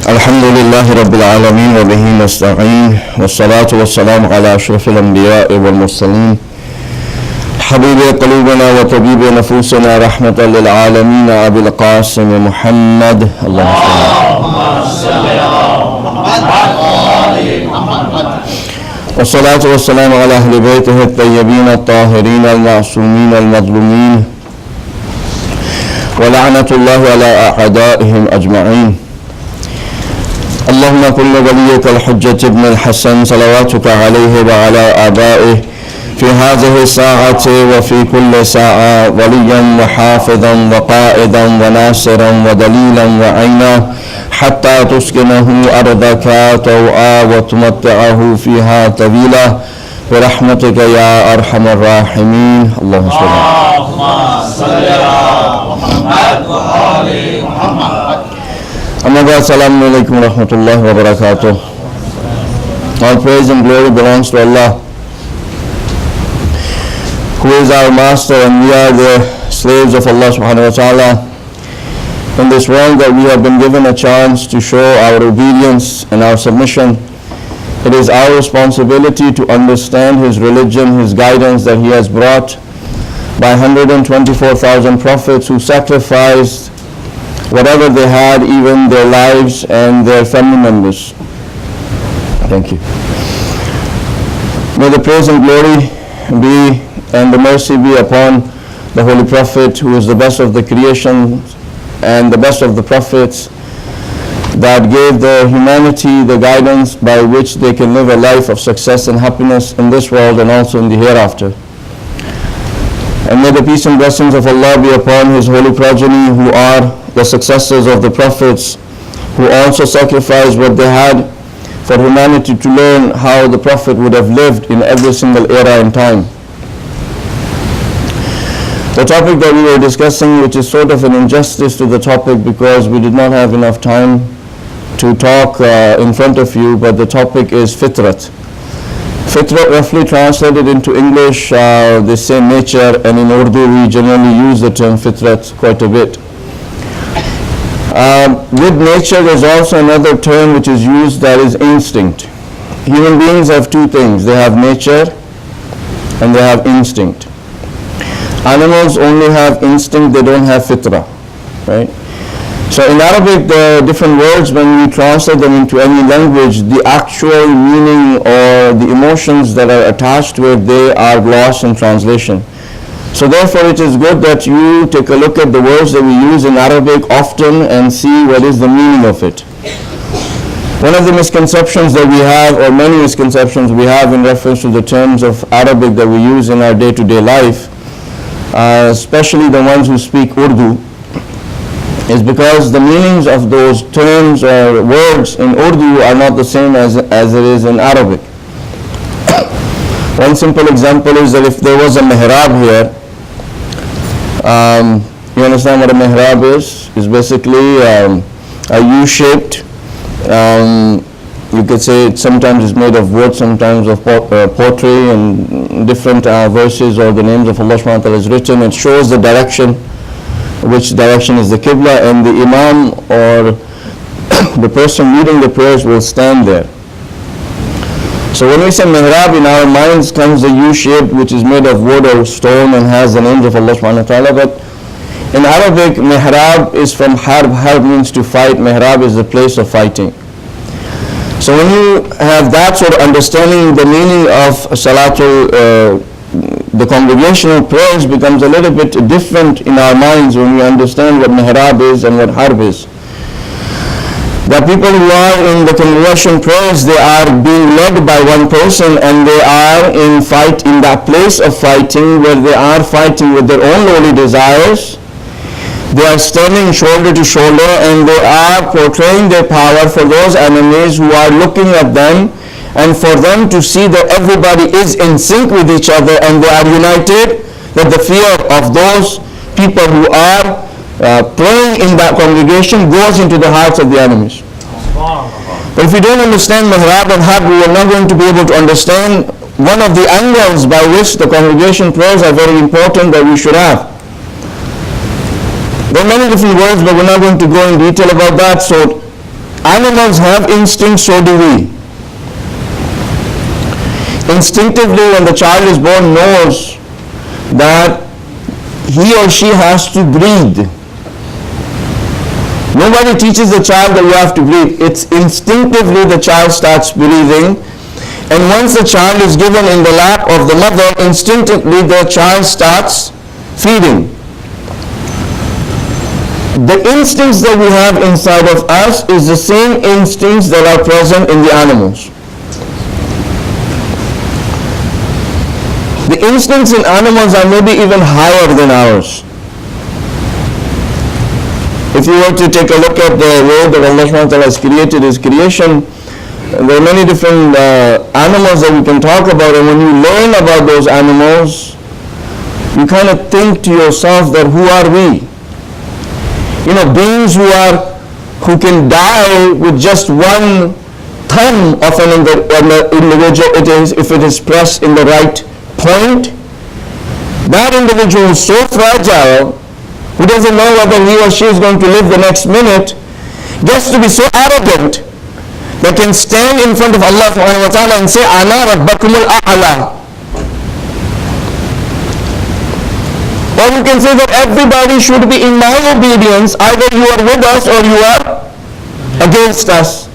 الحمد لله رب العالمين وبه نستعين والصلاة والسلام على أشرف الأنبياء والمرسلين حبيب قلوبنا وطبيب نفوسنا رحمة للعالمين أبي القاسم محمد اللهم صل على محمد والصلاة والسلام على أهل بيته الطيبين الطاهرين المعصومين المظلومين ولعنة الله على أعدائهم أجمعين. اللهم كن وليك الحجة ابن الحسن صلواتك عليه وعلى آبائه في هذه الساعة وفي كل ساعة وليا وحافظا وقائدا وناصرا ودليلا وعينا حتى تسكنه أرضك طوعا وتمتعه فيها طويلا برحمتك يا أرحم الراحمين. اللهم صل على محمد وآل محمد. Amma ba'd, assalamu alaikum wa rahmatullahi wa barakatuh. All praise and glory belongs to Allah, who is our master, and we are the slaves of Allah subhanahu wa ta'ala. In this world that we have been given a chance to show our obedience and our submission, it is our responsibility to understand His religion, His guidance that He has brought by 124,000 prophets who sacrificed whatever they had, even their lives and their family members. Thank you. May the praise and glory be and the mercy be upon the Holy Prophet, who is the best of the creation and the best of the prophets, that gave the humanity the guidance by which they can live a life of success and happiness in this world and also in the hereafter. And may the peace and blessings of Allah be upon His holy progeny, who are the successors of the prophets, who also sacrificed what they had for humanity to learn how the Prophet would have lived in every single era and time. The topic that we were discussing, which is sort of an injustice to the topic because we did not have enough time to talk in front of you, but the topic is fitrat. Fitrat, roughly translated into English, they say nature, and in Urdu we generally use the term fitrat quite a bit. With nature, there's also another term which is used, that is instinct. Human beings have two things: they have nature and they have instinct. Animals only have instinct, they don't have fitra, right? So in Arabic, the different words, when we translate them into any language, the actual meaning or the emotions that are attached to it, they are lost in translation. So therefore it is good that you take a look at the words that we use in Arabic often and see what is the meaning of it. One of the misconceptions that we have, or many misconceptions we have in reference to the terms of Arabic that we use in our day-to-day life, especially the ones who speak Urdu, is because the meanings of those terms or words in Urdu are not the same as it is in Arabic. One simple example is that if there was a mihrab here, you understand what a mihrab is? It's basically a U-shaped, you could say it sometimes is made of wood, sometimes of pottery, and different verses or the names of Allah subhanahu wa ta'ala is written. It shows the direction, which direction is the Qibla, and the Imam or the person leading the prayers will stand there. So when we say mihrab, in our minds comes the U-shape, which is made of wood or stone and has the names of Allah subhanahu wa ta'ala. But in Arabic, mihrab is from harb. Harb means to fight. Mihrab is the place of fighting. So when you have that sort of understanding, the meaning of Salatul, the congregational prayers becomes a little bit different in our minds when we understand what mihrab is and what harb is. The people who are in the congregation prayers, they are being led by one person, and they are in that place of fighting where they are fighting with their own lowly desires. They are standing shoulder to shoulder, and they are portraying their power for those enemies who are looking at them, and for them to see that everybody is in sync with each other and they are united, that the fear of those people who are praying in that congregation goes into the hearts of the enemies. But if we don't understand mihrab and harb, we are not going to be able to understand one of the angles by which the congregation prayers are very important that we should have. There are many different words, but we're not going to go in detail about that. So Animals have instincts, so do we. Instinctively, when the child is born, knows that he or she has to breathe. Nobody teaches the child that you have to breathe. It's instinctively the child starts breathing, and once the child is given in the lap of the mother, instinctively the child starts feeding. The instincts that we have inside of us is the same instincts that are present in the animals. The instincts in animals are maybe even higher than ours. If you were to take a look at the way that Allah subhanahu wa ta'ala has created His creation, there are many different animals that we can talk about, and when you learn about those animals, you kind of think to yourself that who are we? You know, beings who can die with just one thumb of an individual, if it is pressed in the right point. That individual is so fragile, who doesn't know whether he or she is going to live the next minute, gets to be so arrogant that can stand in front of Allah subhanahu wa ta'ala and say, Ana rabbakumul a'la. Or you can say that everybody should be in my obedience, either you are with us or you are against us.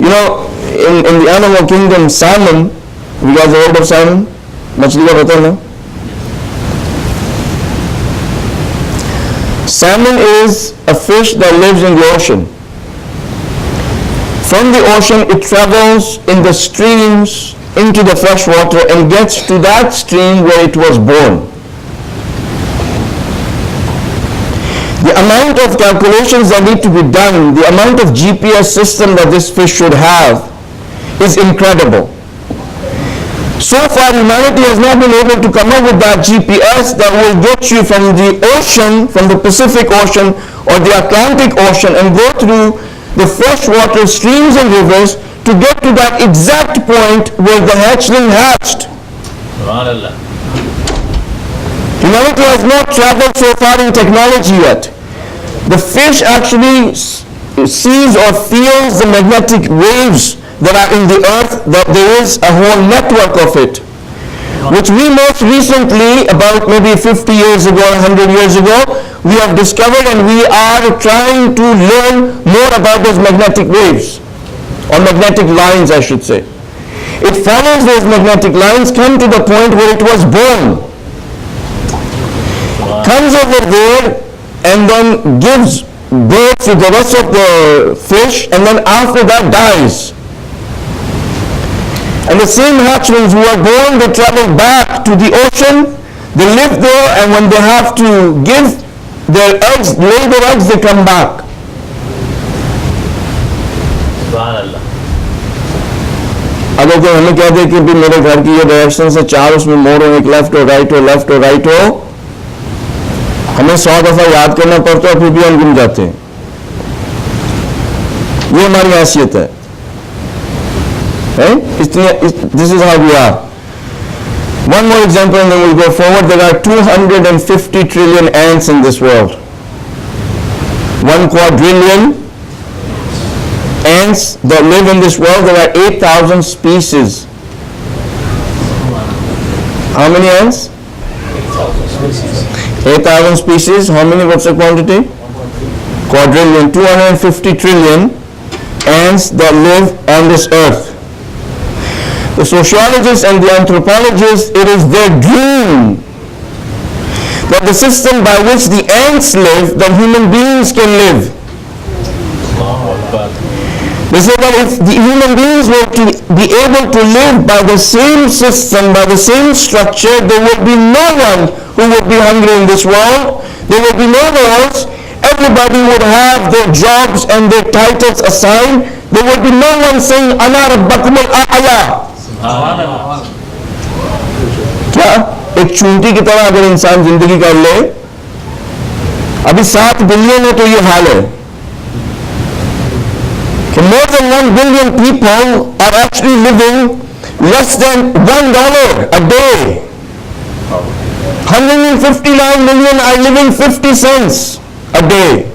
You know, in the animal kingdom, salmon, you guys have heard of salmon? Machli ka pata na? Salmon is a fish that lives in the ocean. From the ocean, it travels in the streams into the fresh water and gets to that stream where it was born. The amount of calculations that need to be done, the amount of GPS system that this fish should have is incredible. So far, humanity has not been able to come up with that GPS that will get you from the ocean, from the Pacific Ocean or the Atlantic Ocean, and go through the freshwater streams and rivers to get to that exact point where the hatchling hatched. Humanity has not traveled so far in technology yet. The fish actually sees or feels the magnetic waves that are in the earth, that there is a whole network of it, which we most recently, about maybe 50 years ago, 100 years ago, we have discovered, and we are trying to learn more about those magnetic waves, or magnetic lines I should say. It follows those magnetic lines, come to the point where it was born, comes over there and then gives birth to the rest of the fish, and then after that dies. And the same hatchlings who are born, they travel back to the ocean, they live there, and when they have to give their eggs, lay their eggs, they come back. अगर कोई हमें कह दे कि भी मेरे घर की ये डायरेक्शन से चार उसमें मोड़ हो, एक लेफ्ट हो, राइट हो, लेफ्ट हो, राइट हो, हमें 100 दफा याद करना पड़ता है, फिर भी हम गुम जाते हैं. ये हमारी हैसियत है. Right? This is how we are. One more example and then we'll go forward. There are 250 trillion ants in this world. 1 quadrillion ants that live in this world. There are 8,000 species. How many ants? 8,000 species. How many? What's the quantity? Quadrillion. 250 trillion ants that live on this earth. The sociologists and the anthropologists, it is their dream that the system by which the ants live, that human beings can live. They say that if the human beings were to be able to live by the same system, by the same structure, there would be no one who would be hungry in this world. There would be no wars. Everybody would have their jobs and their titles assigned. There would be no one saying, Ana rabbakumul a'la. क्या एक चूंटी की तरह अगर इंसान जिंदगी कर ले, अभी 7 बिलियन है तो ये हाल है कि more than 1 billion people are actually living less than $1 a day. 159 million are living 50 cents a day.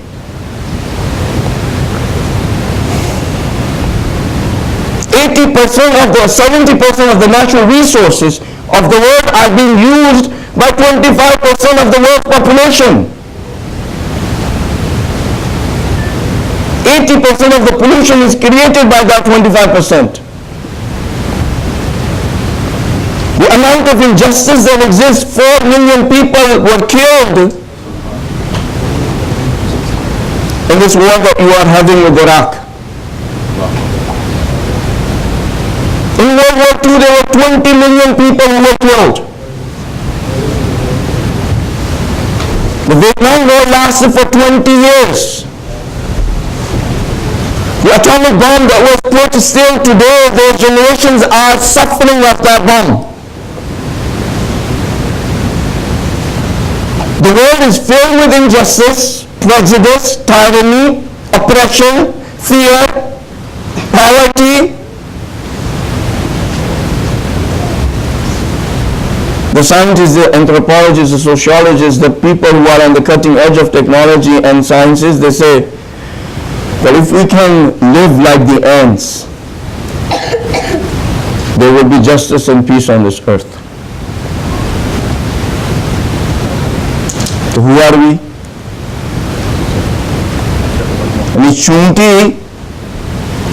70% of the natural resources of the world are being used by 25% of the world population. 80% of the pollution is created by that 25%. The amount of injustice that exists, 4 million people were killed in this war that you are having with Iraq. In World War II, there were 20 million people who were killed. The Vietnam War lasted for 20 years. The atomic bomb that was put still today, those generations are suffering of that bomb. The world is filled with injustice, prejudice, tyranny, oppression, fear, poverty. The scientists, the anthropologists, the sociologists, the people who are on the cutting edge of technology and sciences, they say that if we can live like the ants, there will be justice and peace on this earth. So who are we?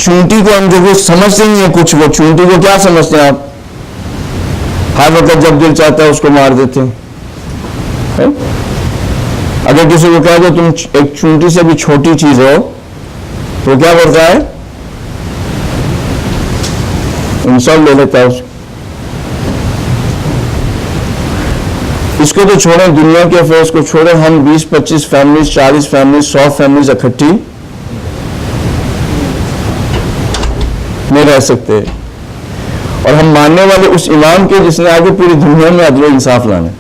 चूंटी को हम जो समझते नहीं है कुछ, वो चूंटी को क्या समझते हैं आप? हर वक्त जब दिल चाहता है उसको मार देते हैं। अगर किसी को कह दो तुम एक चूंटी से भी छोटी चीज हो, तो क्या करता है? इंसल्ट ले लेता है उसको। इसको तो छोड़ें, दुनिया के अफेयर्स को छोड़ें, हम 20-25 फैमिलीज, 40 फैमिलीज, 100 फैमिलीज इकट्ठी नहीं रह सकते। और हम मानने वाले उस इमाम के जिसने आगे पूरी दुनिया में अदल इंसाफ लाना।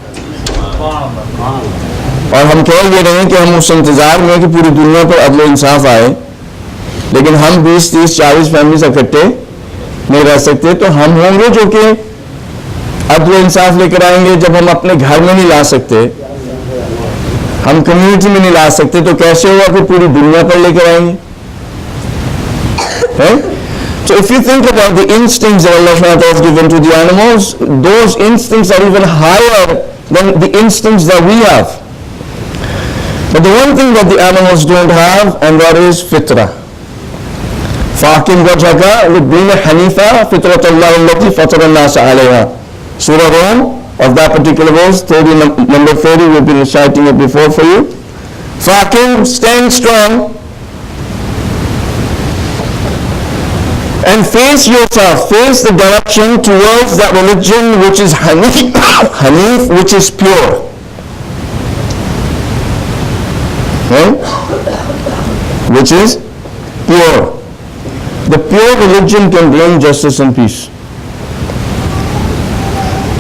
और हम कह ये रहे हैं कि हम उस इंतजार में कि पूरी दुनिया पर अदल इंसाफ आए, लेकिन हम 20, 30, 40 फैमिलीज इकट्ठे नहीं रह सकते। तो हम होंगे जो कि अदल इंसाफ लेकर आएंगे जब हम अपने घर में नहीं ला सकते, हम कम्युनिटी में नहीं ला सकते, तो कैसे होगा कि पूरी दुनिया पर लेकर आएंगे? So if you think about the instincts that Allah has given to the animals, those instincts are even higher than the instincts that we have. But the one thing that the animals don't have, and that is fitrah. فَأَقِمْ وَجْهَكَ لِلدِّينِ حَنِيفًا فِطْرَةَ اللَّهِ الَّتِي فَطَرَ النَّاسَ عَلَيْهَا. Surah Rum, of that particular verse, number 30, we've been reciting it before for you. فَأَقِمْ, stand strong, and face yourself, face the direction towards that religion which is Hanif, which is pure. Which is pure. The pure religion can bring justice and peace.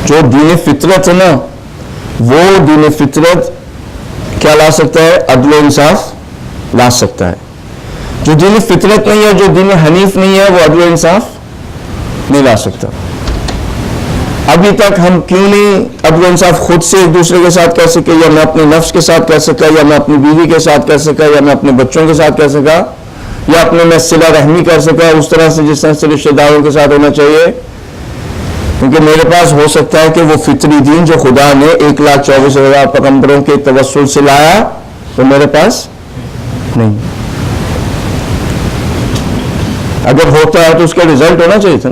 जो दीन फितरत है ना, वो दीन फितरत क्या ला सकता है? अदल इंसाफ ला सकता है। जो दीन फितरत नहीं है, जो दीन हनीफ नहीं है, वो अदल इंसाफ नहीं ला सकता। अभी तक हम क्यों नहीं अदल इंसाफ खुद से एक दूसरे के साथ कर सके, या मैं अपने नफ्स के साथ कर सका, या मैं अपनी बीवी के साथ कर सका, या मैं अपने बच्चों के साथ कर सका, या अपने में सिला रहमी कर सका उस तरह से जिस तरह से रिश्तेदारों के साथ होना चाहिए? क्योंकि मेरे पास हो सकता है कि वो फितरी दीन जो खुदा ने 1,24,000 पैगंबरों के तवस्सुल से लाया, वो मेरे पास नहीं। अगर होता है तो उसका रिजल्ट होना चाहिए था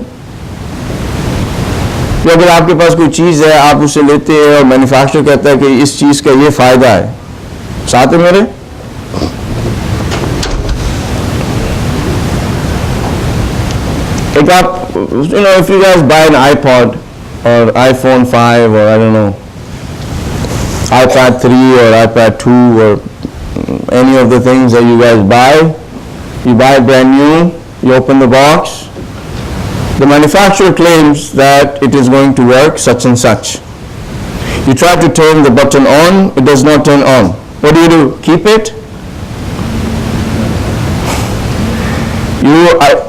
कि अगर आपके पास कोई चीज़ है, आप उसे लेते हैं और मैन्युफैक्चरर कहता है कि इस चीज़ का ये फ़ायदा है, साथ है मेरे। एक आप if you guys buy an iPod or iPhone 5 or I don't know iPad 3 or iPad 2 or any of the things that you guys buy, you buy it brand new, you open the box, the manufacturer claims that it is going to work such and such. You try to turn the button on, it does not turn on. What do? Keep it? You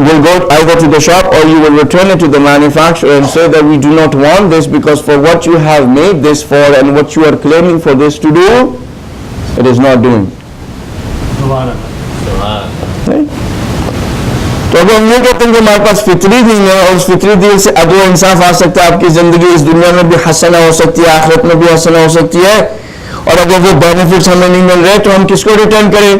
will go either to the shop or you will return it to the manufacturer and say that we do not want this because for what you have made this for and what you are claiming for this to do, it is not doing. Right? तो अगर हम ये कहते हैं कि हमारे पास फितरी दीन है और उस फितरी दीन से अदल व इंसाफ आ सकता है, आपकी ज़िंदगी इस दुनिया में भी हसना हो सकती है, आखिरत में भी हसना हो सकती है, और अगर वो बेनिफिट्स हमें नहीं मिल रहे तो हम किसको रिटर्न करें?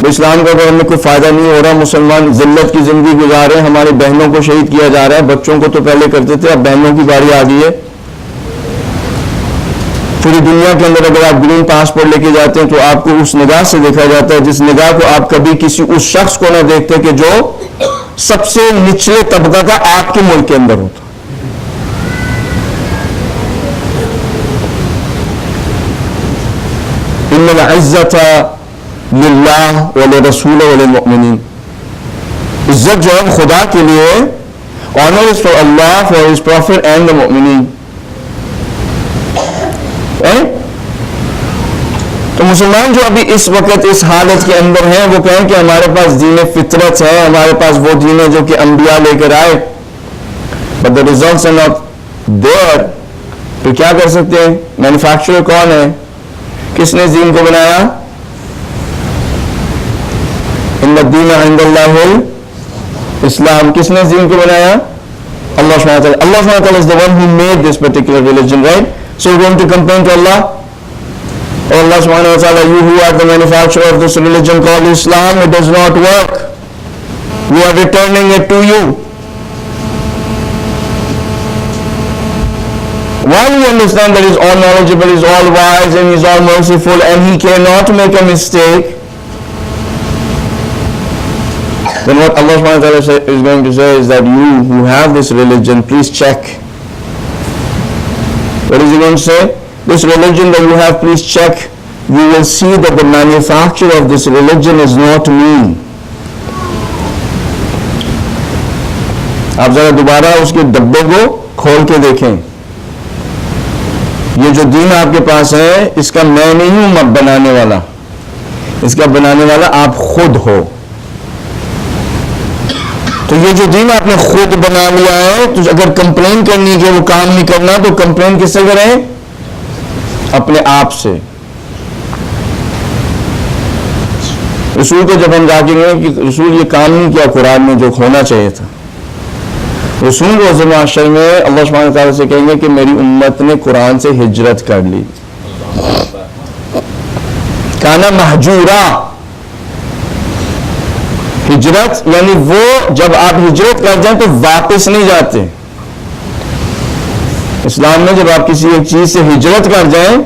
इस्लाम का अगर हमें कोई फ़ायदा नहीं हो रहा, मुसलमान जिल्लत की ज़िंदगी गुजार रहे हैं, हमारी बहनों को शहीद किया जा रहा है, बच्चों को तो पहले करते थे, अब बहनों की बारी आ गई है। पूरी दुनिया के अंदर अगर आप ग्रीन पासपोर्ट लेके जाते हैं तो आपको उस निगाह से देखा जाता है जिस निगाह को आप कभी किसी उस शख्स को ना देखते कि जो सबसे निचले तबका का आपके मुल्क के अंदर होता। इन्नल इज़्ज़त लिल्लाह व लिरसूल व लिलमुमिनीन, इज्जत जो है खुदा के लिए, honour is for Allah, for his prophet and the मुमिनीन। तो मुसलमान जो अभी इस वक्त इस हालत के अंदर हैं, वो कहें कि हमारे पास दीन फितरत है, हमारे पास वो दीन है जो कि अंबिया लेकर आए, but the results are not there, तो क्या कर सकते हैं? मैन्युफैक्चरर कौन है? किसने दीन को बनाया? इन्ना दीन इंदल्लाहिल इस्लाम, किसने दीन को बनाया? अल्लाह सुब्हानहू व तआला। अल्लाह सुब्हानहू व तआला is the one who made this particular religion, right? So we're going to complain to Allah, oh Allah subhanahu wa ta'ala, you who are the manufacturer of this religion called Islam, it does not work, we are returning it to you. While we understand that He is all knowledgeable, He is all wise, and He is all merciful, and He cannot make a mistake, then what Allah subhanahu wa ta'ala is going to say is that you who have this religion, please check. What is He going to say? This religion that you have, please check. You will see that the manufacturer of this religion is not me. आप जरा दोबारा उसके डब्बे को खोल के देखें। ये जो दीन आपके पास है, इसका मैं नहीं हूं बनाने वाला, इसका बनाने वाला आप खुद हो। तो ये जो दीन आपने खुद बना लिया है, तो अगर कंप्लेन करनी है कि वो काम नहीं करना, तो कंप्लेन किससे करें? अपने आप से। रसूल को जब हम जाकेंगे कि रसूल ये काम नहीं किया कुरान में जो होना चाहिए था, रसूल रोज़ महशर में अल्लाह सुब्हानहू व तआला से कहेंगे कि मेरी उम्मत ने कुरान से हिजरत कर ली, काना महजूरा। हिजरत यानी वो जब आप हिजरत कर जाएं तो वापस नहीं जाते। इस्लाम में जब आप किसी एक चीज से हिजरत कर जाएं,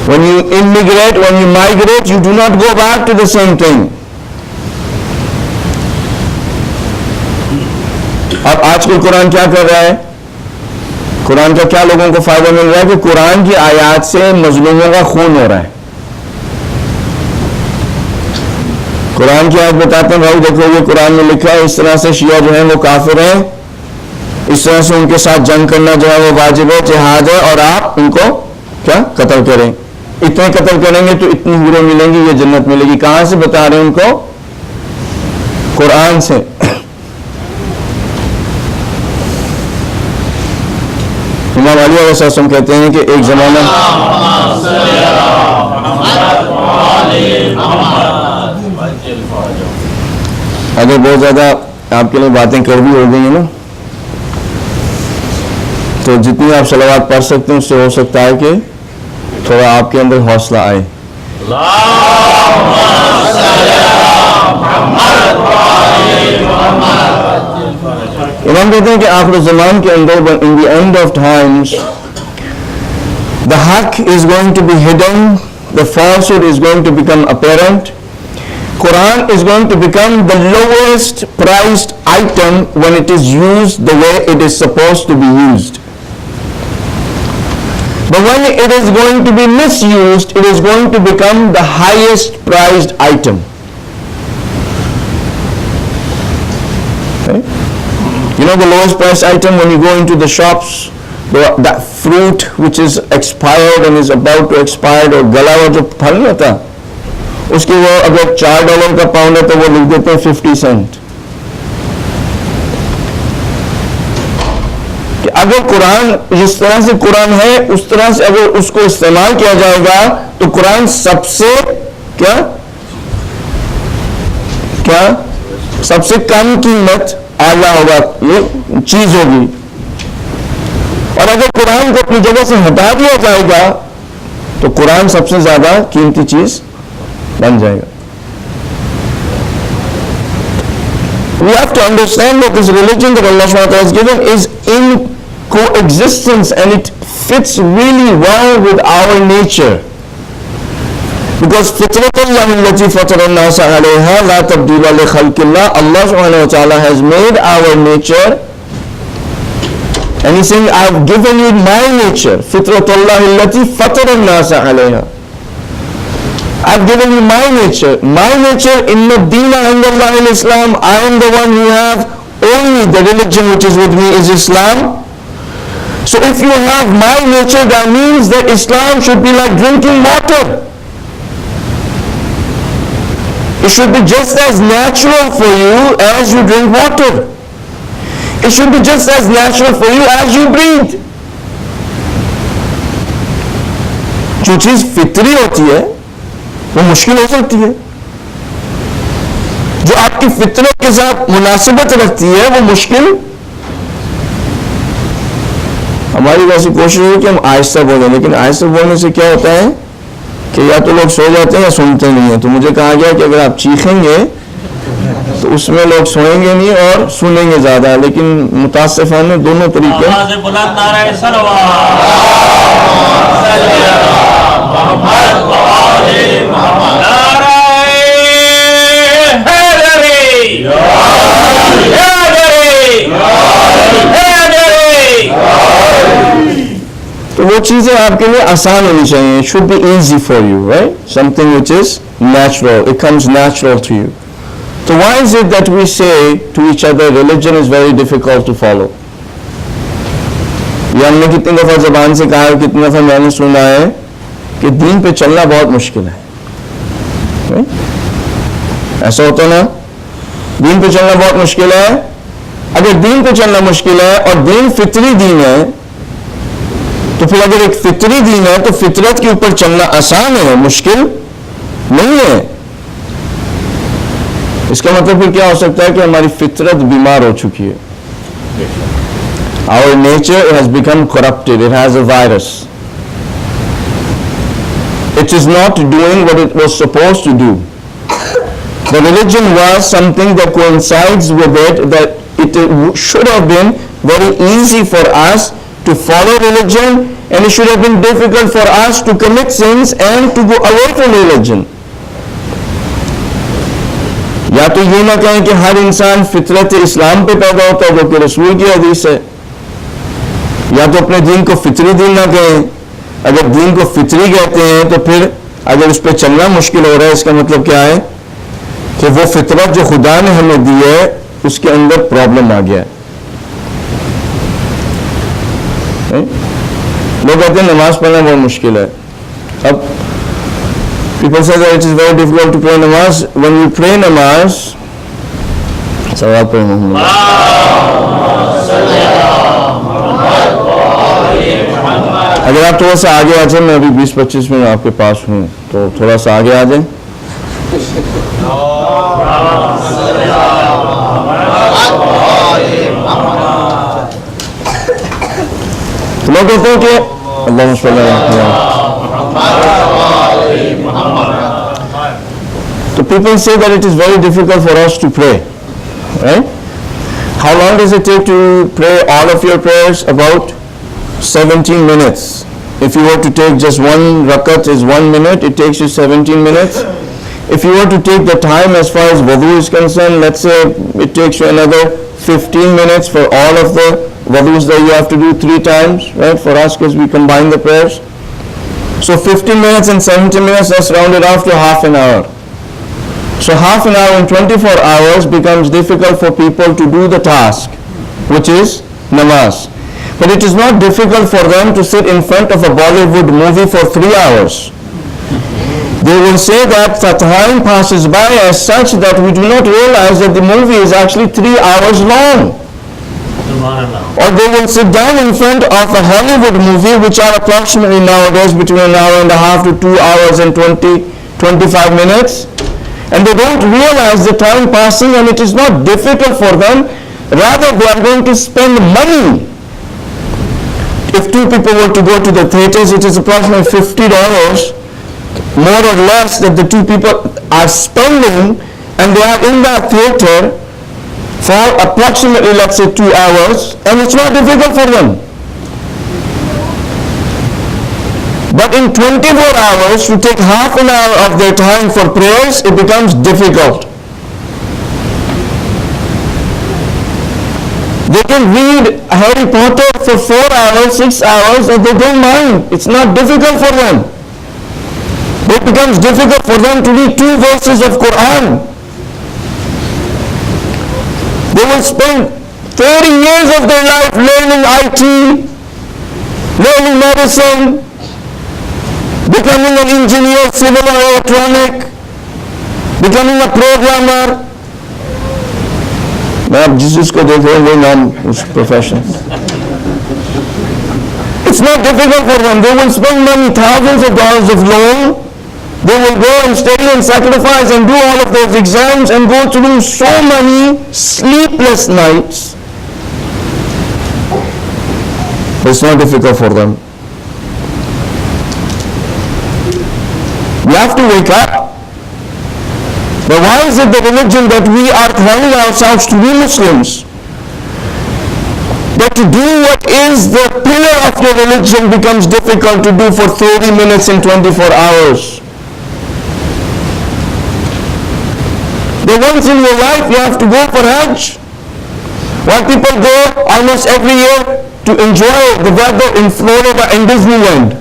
when you immigrate, when you migrate, you do not go back to the same thing. अब आजकल कुरान क्या कर रहा है? कुरान का क्या लोगों को फायदा मिल रहा है कि कुरान की आयत से मजलूमों का खून हो रहा है। कुरान की आयत बताते हैं, भाई देखो ये कुरान में लिखा है इस तरह से शिया जो है वो काफिर हैं, इस तरह से उनके साथ जंग करना जो है वो वाजिब है, जिहाद है, और आप उनको क्या कत्ल करें, इतने कत्ल करेंगे तो इतनी हूरें मिलेंगी, ये जन्नत मिलेगी। कहां से बता रहे हैं उनको? कुरान से। इमाम अली अलैहिस्सलाम कहते हैं कि एक जमाना, अगर बहुत ज्यादा आपके लिए बातें कड़वी हो गई है ना, तो जितनी आप सलावत पढ़ सकते हैं उससे हो सकता है कि थोड़ा आपके अंदर हौसला आए। इमाम कहते हैं कि आखिर ज़मान के अंदर, in the end of times, the हक is going to be hidden, the falsehood is going to become apparent. Quran is going to become the lowest priced item when it is used the way it is supposed to be used. But when it is going to be misused, it is going to become the highest priced item. Okay? You know the lowest priced item when you go into the shops, that fruit which is expired and is about to expire, और गला हुआ जो फल नहीं होता, उसकी वो अगर $4 का पाउंड है तो वो लिख देते हैं 50 सेंट। कि अगर कुरान जिस तरह से कुरान है उस तरह से अगर उसको इस्तेमाल किया जाएगा तो कुरान सबसे क्या क्या सबसे कम कीमत आला होगा, ये चीज होगी। और अगर कुरान को अपनी जगह से हटा दिया जाएगा तो कुरान सबसे ज्यादा कीमती चीज बन जाएगा। We have to understand that this religion that Allah SWT has given is in coexistence and it fits really well with our nature. Because fitratallah allati fatara an-nas 'alayha la tabdila li khalqillah, Allah subhanahu wa ta'ala has made our nature, and he's saying, I've given you my nature, fitratallah allati fatara an-nas 'alayha. I've given you my nature. My nature, inna deena inda Allah al-Islam. I am the one who have only the religion which is with me is Islam. So if you have my nature, that means that Islam should be like drinking water. It should be just as natural for you as you drink water. It should be just as natural for you as you breathe. जो चीज फितरी होती है वो मुश्किल हो सकती है, जो आपकी फितरत के साथ मुनासिबत रखती है वो मुश्किल। हमारी वैसी कोशिश है कि हम आहिस्ता बोलें, लेकिन आहिस्ता बोलने से क्या होता है कि या तो लोग सो जाते हैं या सुनते नहीं हैं। तो मुझे कहा गया कि अगर आप चीखेंगे तो उसमें लोग सोएंगे नहीं और सुनेंगे ज्यादा, लेकिन मुतासिफान दोनों तरीके। तो वो चीजें आपके लिए आसान होनी चाहिए. It should be easy for you, right? Something which is natural. It comes natural to you. So why is it that we say to each other religion is very difficult to follow? ये हमने कितनी दफ़ा ज़बान से कहा है, कितनी दफ़ा मैंने सुना है कि दीन पे चलना बहुत मुश्किल है. ऐसा होता ना, दीन पे चलना बहुत मुश्किल है. अगर दीन पे चलना मुश्किल है और दीन फितरी दीन है, तो फिर अगर एक फितरी दीन है तो फितरत के ऊपर चलना आसान है, मुश्किल नहीं है. इसका मतलब फिर क्या हो सकता है कि हमारी फितरत बीमार हो चुकी है. Our nature has become corrupted. It has a virus. It is not doing what it was supposed to do. The religion was something that coincides with it, that it should have been very easy for us to follow religion, and it should have been difficult for us to commit sins and to go away from religion. या तो यूं ना कहें कि हर इंसान फितरत इस्लाम पे पैदा होता है जो कि रसूल की हदीस है, या तो अपने दीन को फितरी दीन ना कहें. अगर दीन को फितरी कहते हैं तो फिर अगर उस पर चलना मुश्किल हो रहा है, इसका मतलब क्या है कि वो फितरत जो खुदा ने हमें दी है उसके अंदर प्रॉब्लम आ गया है. लोग कहते हैं नमाज पढ़ना बहुत मुश्किल है. अब people say that it is very difficult to pray namaz. When you pray namaz, सवाब पढ़े मोहम्मद, अगर आप थोड़ा सा आगे आ जाए, मैं अभी 20-25 मिनट आपके पास हूँ, तो थोड़ा सा आगे आ जाए. तो लोग कहते हैं कि So people say that it is very difficult for us to pray, right? How long does it take to pray all of your prayers? About 17 minutes. If you were to take just one rakat is 1 minute, it takes you 17 minutes. If you were to take the time as far as wudu is concerned, let's say it takes you another 15 minutes for all of the wudus that you have to do 3 times, right? For us, because we combine the prayers. So 15 minutes and 17 minutes, that's rounded off to half an hour. So half an hour in 24 hours becomes difficult for people to do the task, which is namaz. But it is not difficult for them to sit in front of a Bollywood movie for 3 hours. They will say that the time passes by as such that we do not realize that the movie is actually 3 hours long. Or they will sit down in front of a Hollywood movie, which are approximately nowadays between an hour and a half to 2 hours and 20 25 minutes, and they don't realize the time passing, and it is not difficult for them. Rather, they are going to spend money. If two people were to go to the theaters, it is approximately $50, more or less, that the two people are spending, and they are in that theater for approximately, let's say, 2 hours, and it's not difficult for them. But in 24 hours, to take half an hour of their time for prayers, it becomes difficult. They can read Harry Potter for 4 hours, 6 hours, and they don't mind. It's not difficult for them. It becomes difficult for them to read 2 verses of Quran. They will spend 30 years of their life learning IT, learning medicine, becoming an engineer, civil or electronic, becoming a programmer. मैं अब जिसको देख रहे हैं वो नाम उस profession. It's not difficult for them. They will spend money, thousands of dollars of loan. They will go and study and sacrifice and do all of those exams and go through so many sleepless nights. It's not difficult for them. We have to wake up. But why is it the religion that we are calling ourselves to be Muslims, that to do what is the pillar of your religion becomes difficult to do for 30 minutes in 24 hours? The once in your life you have to go for Hajj. While people go almost every year to enjoy the weather in Florida and Disneyland,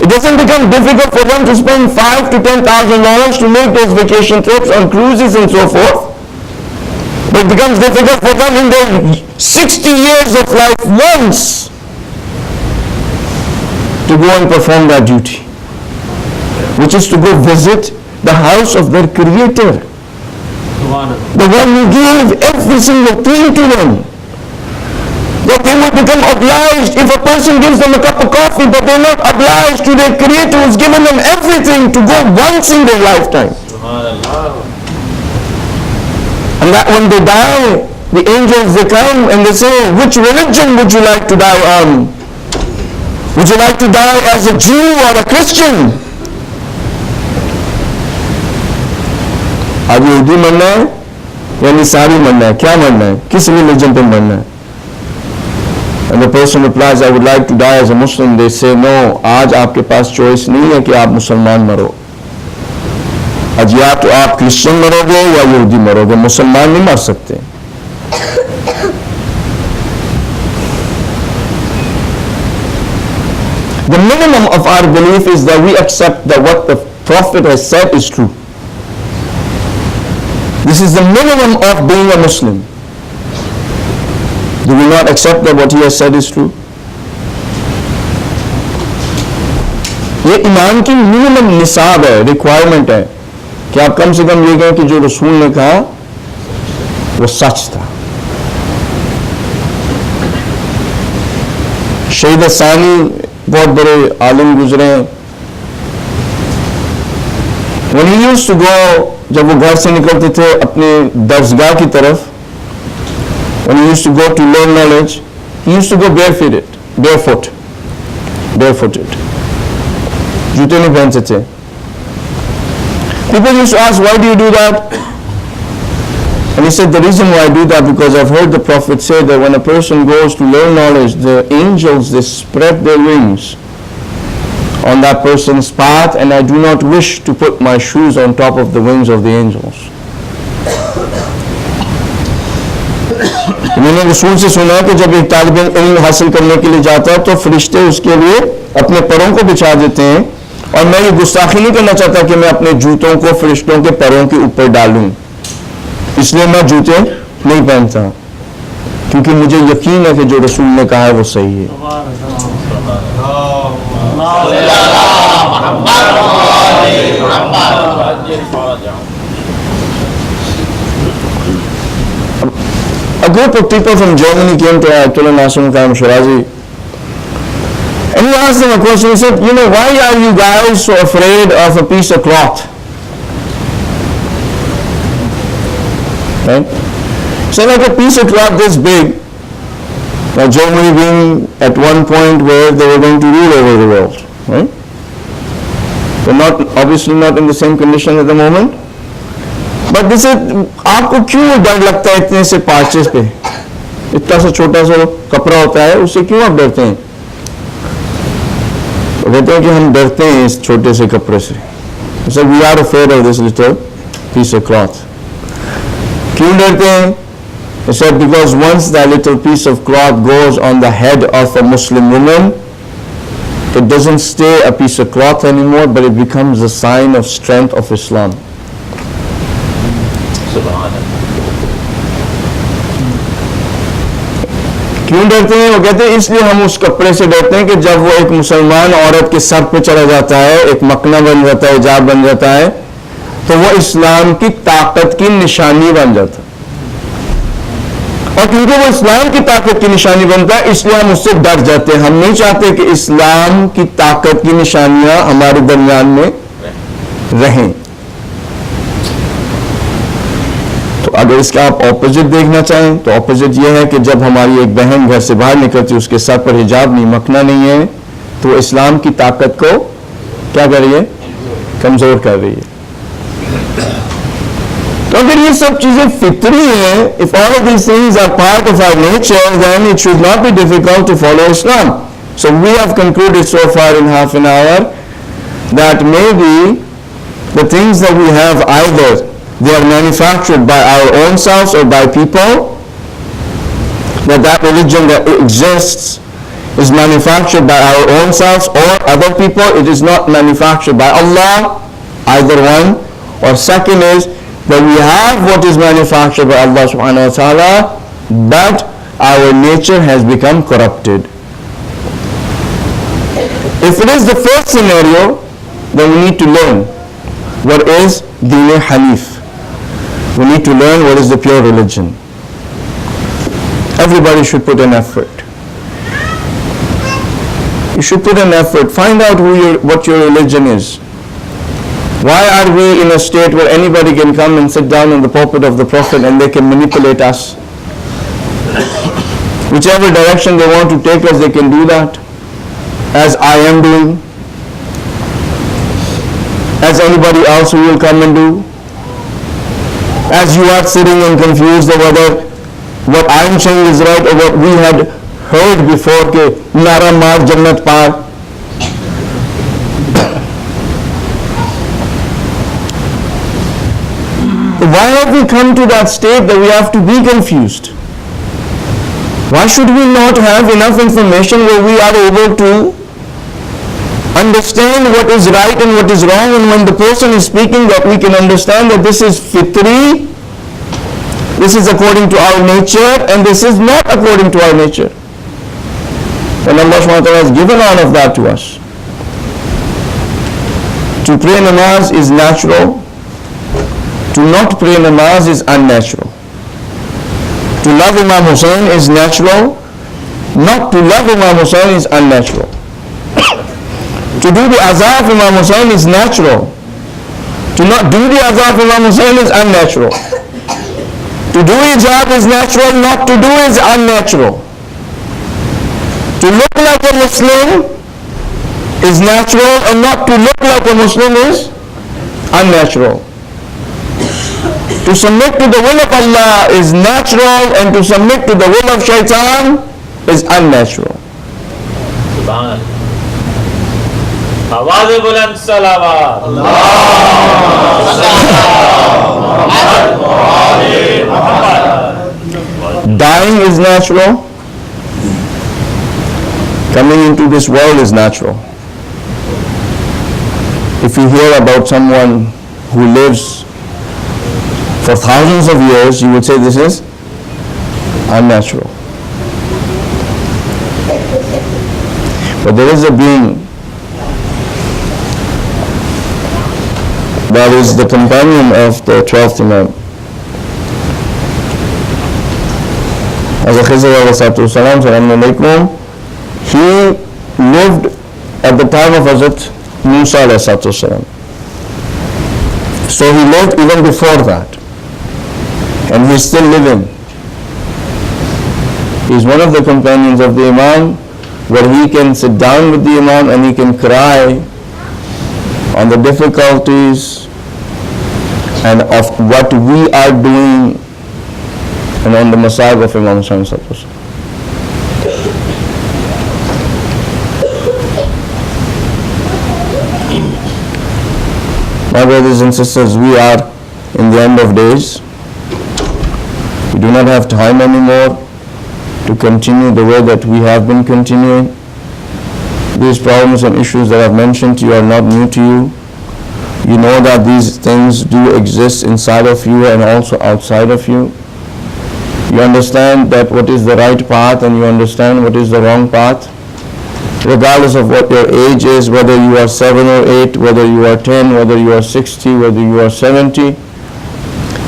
it doesn't become difficult for them to spend $5,000 to $10,000 to make those vacation trips on cruises and so forth. But it becomes difficult for them in their 60 years of life once to go and perform that duty, which is to go visit the house of their Creator, the one who gave every single thing to them. That they will become obliged if a person gives them a cup of coffee, but they're not obliged to their Creator who's given them everything to go once in their lifetime. And that when they die, the angels, they come and they say, which religion would you like to die on? Would you like to die as a Jew or a Christian? अब यहूदी मरना है या निसारी मरना है? क्या मरना है? किस रिलीजन पे मरना है? And the person replies, I would like to die as a Muslim. They say, no, आज आपके पास choice नहीं है कि आप मुसलमान मरो. आज या तो आप क्रिश्चियन मरोगे या यहूदी मरोगे, मुसलमान नहीं मर सकते. The minimum of our belief is that we accept that what the Prophet has said is true. This is the minimum of being a Muslim. Do we not accept that what he has said is true? ये ईमान की minimum निसाब है, requirement है कि आप कम से कम ये कहें कि जो रसूल ने कहा वो सच था. शहीद हसानी बहुत बड़े आलिम गुजरे. When he used to go, जब वो घर से निकलते थे अपने दर्सगाह की तरफ, when he used to go to learn knowledge, he used to go barefooted. जूते नहीं पहनते थे. People used to ask, why do you do that? And he said, the reason why I do that because I've heard the Prophet say that when a person goes to learn knowledge, the angels, they spread their wings on that person's path, and I do not wish to put my shoes on top of the wings of the angels. मैंने रसूल से सुना कि जब एक तालिब इल्म हासिल करने के लिए जाता है तो फरिश्ते उसके लिए अपने पैरों को बिछा देते हैं, और मैं ये गुस्ताखी नहीं करना चाहता कि मैं अपने जूतों को फरिश्तों के पैरों के ऊपर डालूं, इसलिए मैं जूते नहीं पहनता, क्योंकि मुझे यकीन है कि जो रसूल ने कहा है वो सही है. A group of people from Germany came to Ayatollah Nasir Shirazi And he asked them a question. He said, why are you guys so afraid of a piece of cloth? Right? So like a piece of cloth this big. Now Germany being at one point where they were going to rule over the world. Right? They're obviously not in the same condition at the moment. But this is, आपको क्यों डर लगता है इतने से purchase पे? इतना सा छोटा सा कपड़ा होता है, उससे क्यों आप डरते हैं? तो कहते हैं कि हम डरते हैं इस छोटे से कपड़े से. So we are afraid of this little piece of cloth. क्यों डरते हैं? He said because once that little piece of cloth goes on the head of a Muslim woman, it doesn't stay a piece of cloth anymore, but it becomes a sign of strength of Islam. क्यों डरते हैं? वो कहते हैं इसलिए हम उस कपड़े से डरते हैं कि जब वो एक मुसलमान औरत के सर पे चला जाता है, एक मकना बन जाता है, हिजाब बन जाता है, तो वो इस्लाम की ताकत की निशानी बन जाता है. और क्योंकि वो इस्लाम की ताकत की निशानी बनता है, इसलिए हम उससे डर जाते हैं. हम नहीं चाहते कि इस्लाम की ताकत की निशानियां हमारे दरमियान में रहें. तो अगर इसका आप ऑपोजिट देखना चाहें तो ऑपोजिट ये है कि जब हमारी एक बहन घर से बाहर निकलती है, उसके सर पर हिजाब नहीं, मखना नहीं है, तो वो इस्लाम की ताकत को क्या कर रही है? कमजोर कर रही है. तो अगर ये सब चीजें फितरी हैं, if all of these things are part of our nature, then it should not be difficult to follow Islam. So we have concluded so far in half an hour that maybe the things that we have, either they are manufactured by our own selves or by people, that religion that exists is manufactured by our own selves or other people. It is not manufactured by Allah, either one. Or second is that we have what is manufactured by Allah subhanahu wa ta'ala, but our nature has become corrupted. If it is the first scenario, then we need to learn what is Deen Hanif. We need to learn what is the pure religion. Everybody should put an effort. You should put an effort. Find out what your religion is. Why are we in a state where anybody can come and sit down in the pulpit of the Prophet and they can manipulate us? Whichever direction they want to take us, they can do that. As I am doing. As anybody else who will come and do. As you are sitting and confused of whether what I am saying is right or what we had heard before, ke Nara Maar Jannat Paar. Why have we come to that state that we have to be confused? Why should we not have enough information where we are able to understand what is right and what is wrong, and when the person is speaking that we can understand that this is fitri, this is according to our nature, and this is not according to our nature. And Allah subhanahu wa ta'ala has given all of that to us. To pray namaz is natural. To not pray namaz is unnatural. To love Imam Hussain is natural. Not to love Imam Hussain is unnatural. To do the azan of Imam Hussain is natural. To not do the azan of Imam Hussain is unnatural. To do hijab is natural, not to do is unnatural. To look like a Muslim is natural, and not to look like a Muslim is unnatural. To submit to the will of Allah is natural, and to submit to the will of shaitan is unnatural. Dying is natural. Coming into this world is natural. If you hear about someone who lives for thousands of years, you would say this is unnatural. But there is a being that is the companion of the 12th Imam. As a Khizr alayhi salatu wasalam, he lived at the time of Hazrat Musa alayhi salam. So he lived even before that, and he is still living. He is one of the companions of the Imam, where he can sit down with the Imam and he can cry on the difficulties and of what we are doing and on the masayib of Imam Hasan. My brothers and sisters, we are in the end of days. We do not have time anymore to continue the way that we have been continuing. These problems and issues that I've mentioned to you are not new to you. You know that these things do exist inside of you and also outside of you. You understand that what is the right path and you understand what is the wrong path. Regardless of what your age is, whether you are 7 or 8, whether you are 10, whether you are 60, whether you are 70.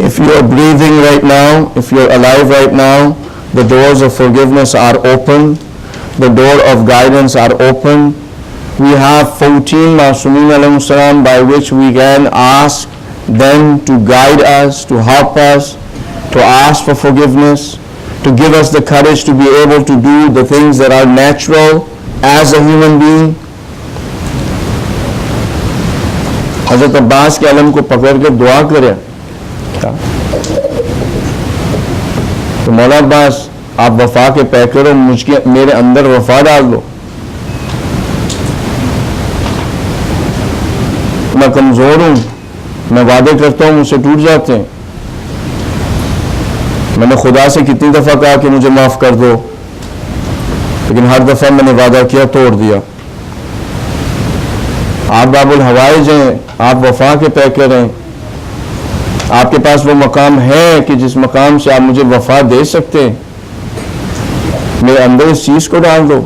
If you are breathing right now, if you are alive right now, the doors of forgiveness are open. The door of guidance are open. We have 14 Masumin alayhi salam by which we can ask them to guide us, to help us, to ask for forgiveness, to give us the courage to be able to do the things that are natural as a human being. Hazrat Abbas के अलम को पकड़ के दुआ करे, तो मौला अब्बास आप वफा के पैक करो, मुझके मेरे अंदर वफा डाल दो। मैं कमज़ोर हूँ, मैं वादे करता हूँ मुझसे टूट जाते हैं। मैंने खुदा से कितनी दफ़ा कहा कि मुझे माफ़ कर दो, लेकिन हर दफ़ा मैंने वादा किया तोड़ दिया। आप बाबुल हवाइज हैं, आप वफा के पैकर हैं, आपके पास वो मकाम है कि जिस मकाम से आप मुझे वफा दे सकते हैं। मेरे अंदर इस चीज़ को डाल दो।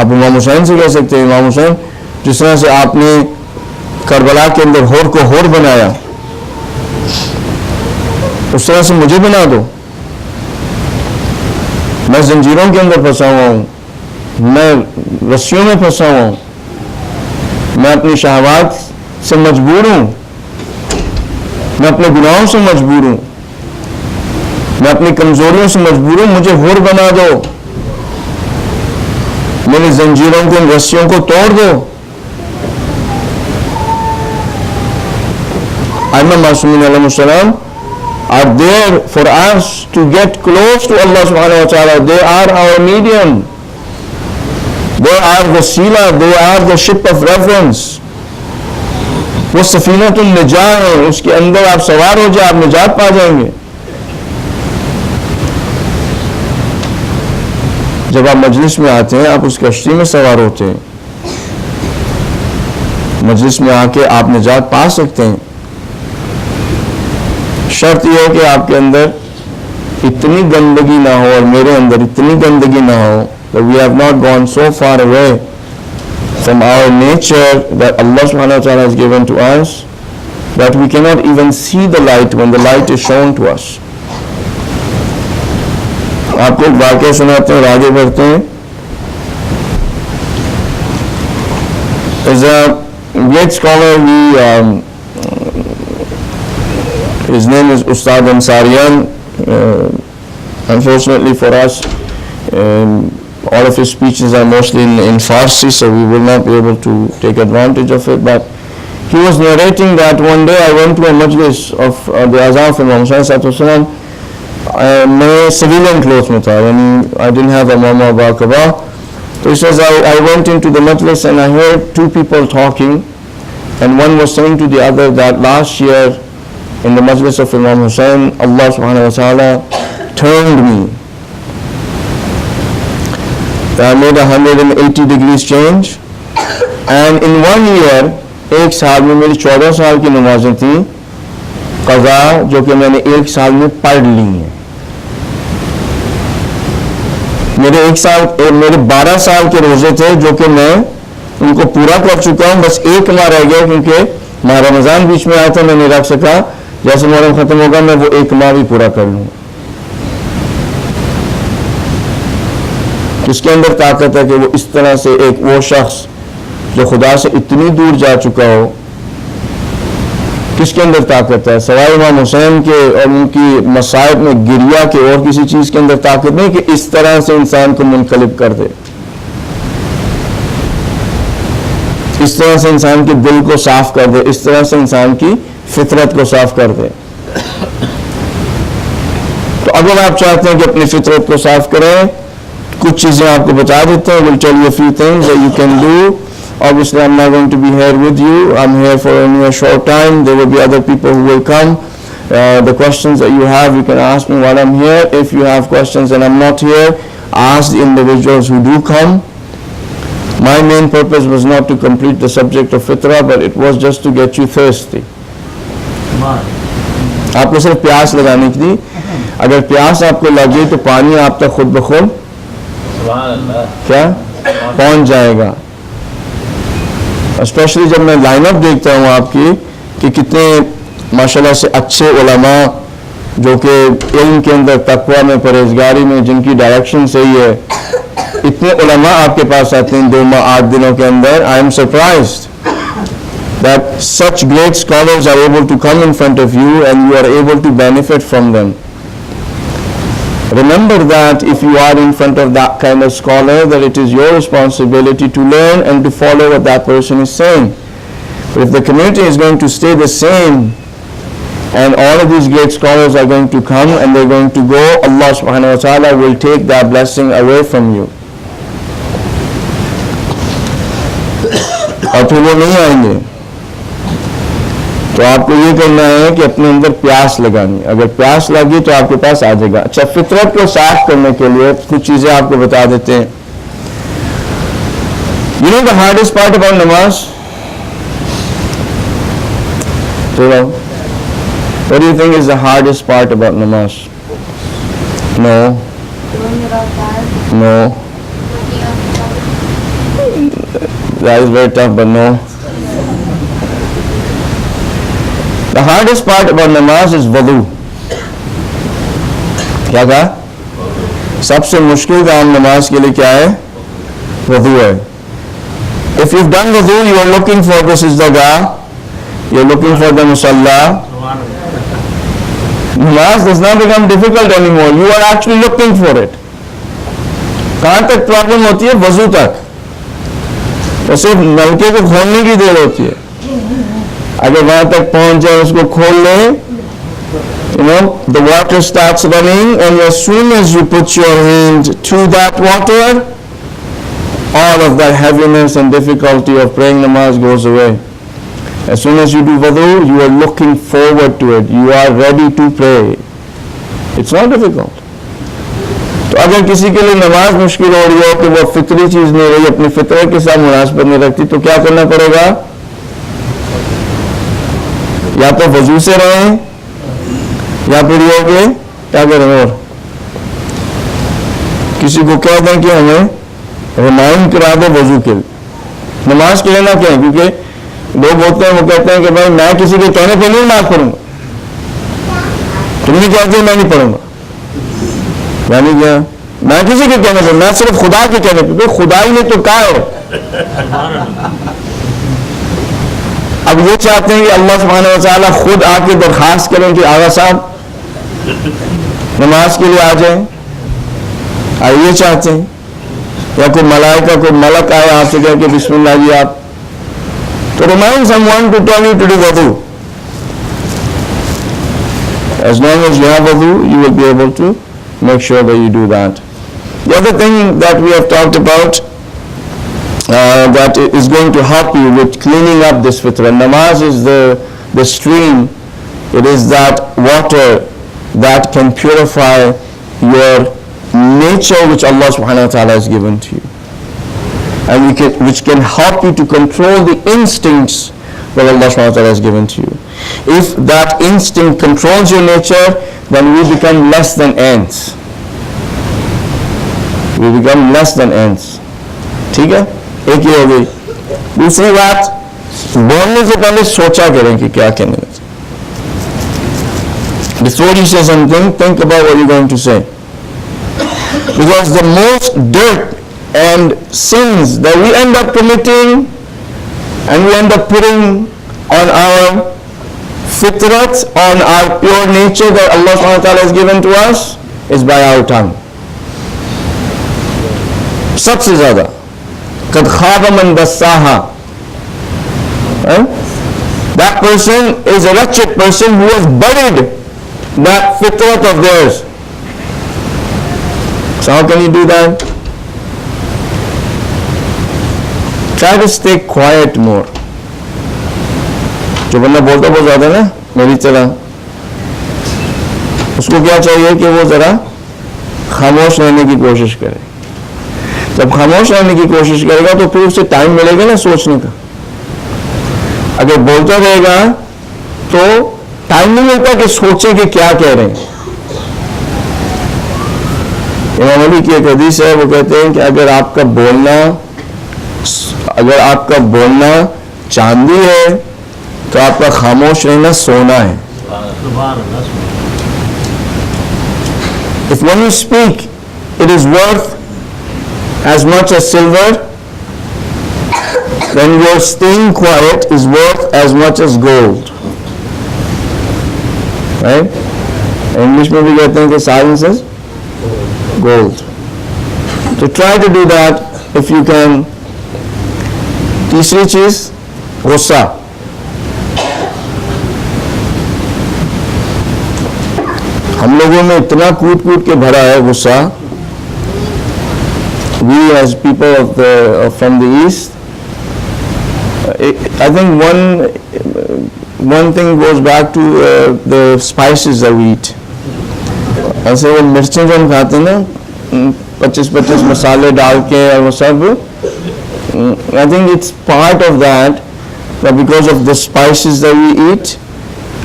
आप इमाम हुसैन से कह सकते हैं, इमाम हुसैन जिस तरह से आपने करबला के अंदर होर को होर बनाया, उस तरह से मुझे बना दो। मैं जंजीरों के अंदर फंसा हुआ हूँ, मैं रस्सियों में फंसा हुआ हूँ, मैं अपनी शहवात से मजबूर हूँ, मैं अपने गुनाहों से मजबूर हूँ, मैं अपनी कमजोरियों से मजबूर हूँ। मुझे होर बना दो, मेरी जंजीरों को, रस्सियों को तोड़ दो। Imam Masumin alayhi salam are there for us to get close to Allah subhanahu wa ta'ala. They are our medium. They are the sila, they are the ship of reference. वो सफीनतुन निजाह है, उसके अंदर आप सवार हो जाए, आप निजात पा जाएंगे। जब आप मजलिस में आते हैं, आप उस कश्ती में सवार होते हैं। मजलिस में आके आप निजात पा सकते हैं। शर्त यह है कि आपके अंदर इतनी गंदगी ना हो और मेरे अंदर इतनी गंदगी ना हो that we have not gone so far away from our nature that Allah subhanahu wa ta'ala has given to us that we cannot even see the light when the light is shown to us. आपको एक वाक़या सुनाते हैं और आगे बढ़ते हैं। There's a great scholar, his name is Ustad Ansarian. Unfortunately for us, all of his speeches are mostly in Farsi, so we will not be able to take advantage of it. But he was narrating that one day I went to a majlis of the Azan of Imam Hasan. मैं civilian clothes में था, यानी I didn't have a mama bakaba. So he says I went into the majlis and I heard two people talking, and one was saying to the other that last year in the majlis of Imam Hussain, Allah subhanahu wa ta'ala turned me. I made 180 degrees change, and in 1 year, एक साल में मेरी 14 साल की नमाजें थी क़ज़ा, जो कि मैंने एक साल में पढ़ ली हैं। मेरे 12 साल के रोजे थे जो कि मैं उनको पूरा कर चुका हूँ। बस एक माह रह गया क्योंकि माह रमज़ान बीच में आया था, मैं नहीं रख सका। जैसे मुहर्रम ख़त्म होगा मैं वो एक माह भी पूरा कर लूँगा। किसके अंदर ताकत है कि वो इस तरह से एक वो शख्स जो खुदा से इतनी दूर जा चुका हो, किसके अंदर ताकत है? सवाए इमाम हुसैन के और उनकी मसाइब में गिरिया के और किसी चीज़ के अंदर ताकत नहीं कि इस तरह से इंसान को मुनकलिब कर दे, इस तरह से इंसान के दिल को साफ कर दे, इस तरह से इंसान की फितरत को साफ कर दे। तो अगर आप चाहते हैं कि अपनी फितरत को साफ करें, कुछ चीज़ें आपको बता देते हैं। We'll tell you a few things that you can do. Obviously, I'm not going to be here with you. I'm here for only a short time. There will be other people who will come. The questions that you have, you can ask me while I'm here. If you have questions and I'm not here, ask the individuals who do come. My main purpose was not to complete the subject of fitrah, but it was just to get you thirsty. आपको सिर्फ प्यास लगाने की थी। अगर प्यास आपको लगे तो पानी आप तक खुद ब खुद क्या पहुंच जाएगा। स्पेशली जब मैं लाइनअप देखता हूँ आपकी कि कितने माशाल्लाह से अच्छे उलमा जो कि इल्म के अंदर, तकवा में, परहेजगारी में, जिनकी डायरेक्शन सही है, इतने उलमा आपके पास आते हैं 2 माह 8 दिनों के अंदर। I am surprised that such great scholars are able to come in front of you and you are able to benefit from them. Remember that if you are in front of that kind of scholar, that it is your responsibility to learn and to follow what that person is saying. But if the community is going to stay the same and all of these great scholars are going to come and they're going to go, Allah subhanahu wa ta'ala will take that blessing away from you. और फिर वो नहीं आएंगे। तो आपको ये करना है कि अपने अंदर प्यास लगानी। अगर प्यास लगी तो आपके पास आ जाएगा। अच्छा, फितरत को साफ करने के लिए कुछ चीजें आपको बता देते हैं। You know the hardest part about namaz? What do you think is the hardest part about namaz? No. No. That is very tough, but no. The hardest part about namaz is wudu. क्या कहा? सबसे मुश्किल काम नमाज के लिए क्या है? वुदू है। If you've done wudu, you are looking for the sizdagah, you are looking for the musalla. Namaz does not become difficult anymore. You are actually looking for it. कहाँ तक प्रॉब्लम होती है? वजू तक। तो सिर्फ नलके को खोलने की देर होती है। अगर वहां तक पहुंच जाए, उसको खोल लें, the water starts running, and as soon as you put your hand to that water, all of that heaviness and difficulty of praying namaz goes away. As soon as you do wudu, you are looking forward to it. You are ready to pray. It's not difficult. तो अगर किसी के लिए नमाज मुश्किल हो रही हो कि वो फितरी चीज नहीं रही, अपनी फितरत के साथ मुनासबत नहीं रखती, तो क्या करना पड़ेगा? या तो वजू से रहें या फिर ये कि क्या करें, और किसी को कह दें कि हमें रिमाइंड करा दो वजू के लिए। नमाज के लिए ना कहें, क्योंकि लोग होते हैं वो कहते हैं कि भाई मैं किसी के कहने पे नहीं नमाज पढ़ूंगा, तुम नहीं कहते मैं नहीं पढ़ूंगा, यानी क्या मैं किसी के कहने पे, मैं सिर्फ खुदा के कहने पे। खुदा ही ने तो कहा है। अब ये चाहते हैं कि अल्लाह सुब्हानहू व तआला खुद आके दरखास्त करें कि आगा साहब नमाज के लिए आ जाएं, ये चाहते हैं। या कोई मलाइका, कोई मलक आए आपसे कह के बिस्मिल्लाह जी आप, तो remind someone to tell you to do wudu. As long as you have wudu, you will be able to make sure that you do that. The other thing that we have talked about that is going to help you with cleaning up this fitrah. Namaz is the stream. It is that water that can purify your nature which Allah subhanahu wa ta'ala has given to you, and which can help you to control the instincts that Allah subhanahu wa ta'ala has given to you. If that instinct controls your nature, then we become less than ants. We become less than ants. ठीक है, एक ही हो गई। दूसरी बात, बोलने से पहले सोचा करें कि क्या कहने लगे। Before you say something, think about what you're going to say, because the most dirt and sins that we end up committing and we end up putting on our fitrat, on our pure nature that Allah subhanahu wa ta'ala has given to us, is by our tongue. सबसे ज़्यादा قد خاب من دساها. That person is a wretched person who has buried that fitrat of theirs. So how can you do that? Try to stay quiet more. जो बंदा बोलता बहुत ज़्यादा ना मेरी तरह, उसको क्या चाहिए कि वो ज़रा खामोश रहने की कोशिश करे. जब खामोश रहने की कोशिश करेगा तो फिर उसे टाइम मिलेगा ना सोचने का. अगर बोलता रहेगा तो टाइम नहीं मिलता कि सोचे कि क्या कह रहे हैं. इमाम अली की एक हदीस है, वो कहते हैं कि अगर आपका बोलना चांदी है तो आपका खामोश रहना सोना है. If when you speak it is worth as much as silver, then your staying quiet is worth as much as gold. Right? English में भी कहते हैं कि silence is gold. So try to do that if you can. तीसरी चीज गुस्सा. हम लोगों में इतना कूट के भरा है गुस्सा. We as people from the east, I think one thing goes back to the spices that we eat. ऐसे वो मिर्चें जो हम खाते हैं ना 25 मसाले डाल के और वो सब, I think it's part of that because of the spices that we eat,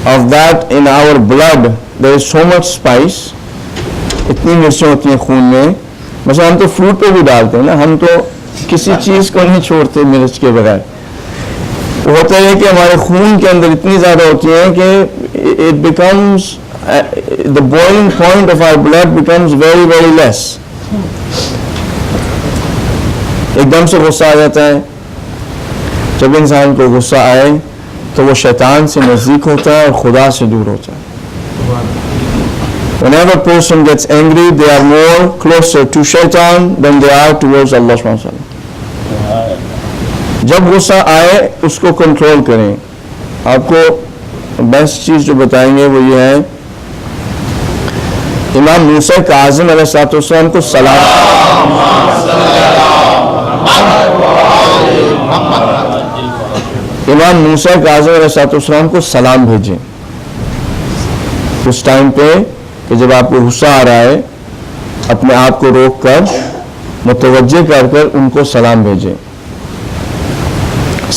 of that in our blood there is so much spice. इतनी मिर्चें होती हैं खून में. मतलब हम तो फ्रूट पे भी डालते हैं ना, हम तो किसी चीज़ को नहीं छोड़ते मिर्च के बगैर. होता है कि हमारे खून के अंदर इतनी ज़्यादा होती है कि it becomes the boiling point of our blood becomes very very less. एकदम से गुस्सा आ जाता है. जब इंसान को गुस्सा आए तो वो शैतान से नज़दीक होता है और खुदा से दूर होता है. Whenever a person gets angry, they are more closer to shaitan than they are towards Allah subhanahu wa ta'ala. जब गुस्सा आए उसको कंट्रोल करें. आपको बेस्ट चीज़ जो बताएंगे वो ये है, इमाम मूसा काज़िम अलैहिस्सलाम को सलाम. इमाम मूसा काज़िम अलैहिस्सलाम को सलाम भेजें उस टाइम पे कि जब आपको गुस्सा आ रहा है, अपने आप को रोक कर मुतवज्जे कर उनको सलाम भेजें.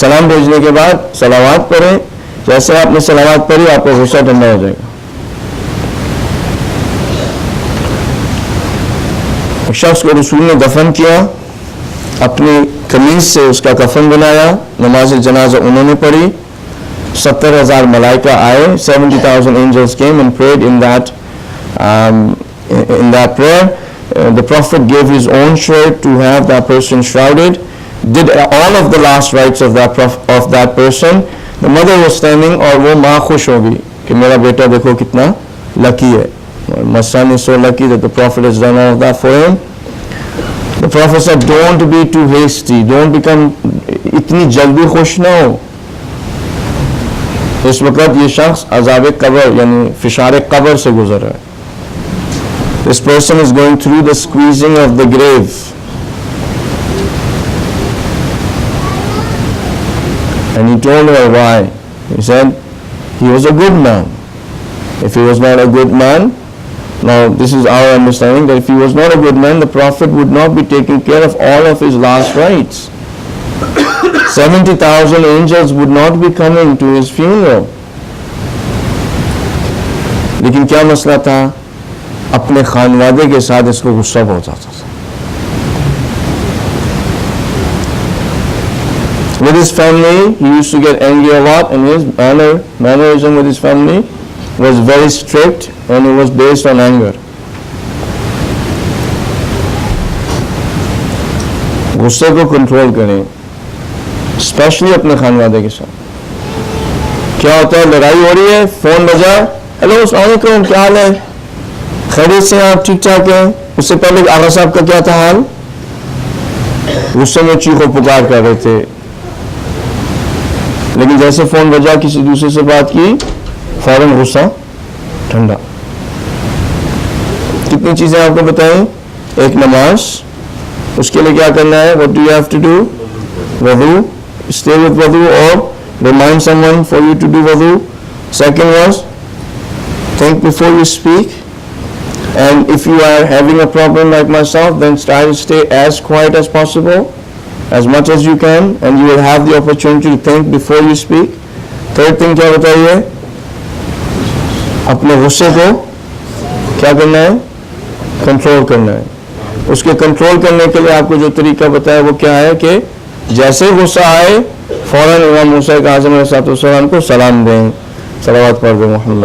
सलाम भेजने के बाद सलावात पढ़ें. जैसे आपने सलावात पढ़ी आपका गुस्सा ठंडा हो जाएगा. एक शख्स को रसूल ने दफन किया, अपनी कमीज से उसका कफन बनाया, नमाज जनाजा उन्होंने पढ़ी, 70,000 मलाइका आए, 70,000 angels came and prayed in that prayer. The Prophet gave his own shirt to have that person shrouded, did all of the last rites of that person. The mother was standing और वो माँ खुश होगी कि मेरा बेटा देखो कितना lucky है. My son is so lucky that the Prophet has done all of that for him. The Prophet said, don't be too hasty, don't become इतनी जल्दी खुश ना हो. इस वक्त ये शख्स अज़ाब कब्र यानी फिशार कब्र से गुजर रहा है. This person is going through the squeezing of the grave. And he told her why. He said, he was a good man. If he was not a good man, now this is our understanding that if he was not a good man, the Prophet would not be taking care of all of his last rites. 70,000 angels would not be coming to his funeral. लेकिन क्या मसला था, अपने खानवादे के साथ इसको गुस्सा बहुत आता था. With his family, he used to get angry a lot, and his mannerism with his family was very strict, and it was based on anger. गुस्से को कंट्रोल करें, स्पेशली अपने खानवादे के साथ। क्या होता है, लड़ाई हो रही है, फोन बजा, हेलो अस्सलाम वालेकुम, क्या हाल है, खैरियत से आप, ठीक ठाक हैं। उससे पहले आगा साहब का क्या था हाल, गुस्से में चीखो पुकार कर रहे थे, लेकिन जैसे फोन बजा, किसी दूसरे से बात की, फौरन गुस्सा ठंडा। कितनी चीजें आपको बताएं, एक नमाज, उसके लिए क्या करना है, what do you have to do, वजू, stay with wudu or remind someone for you to do wudu. Second was think before you speak, and if you are having a problem like myself, then try to stay as quiet as possible, as much as you can, and you will have the opportunity to think before you speak. Third thing क्या बताइए, अपने गुस्से को क्या करना है, control करना है। उसके कंट्रोल करने के लिए आपको जो तरीका बताया वो क्या है कि जैसे गुस्सा आए फौरन इमाम मूसा आज़म अलैहिस्सलाम को सलाम दें, सलावत पढ़ दें मोहम्मद।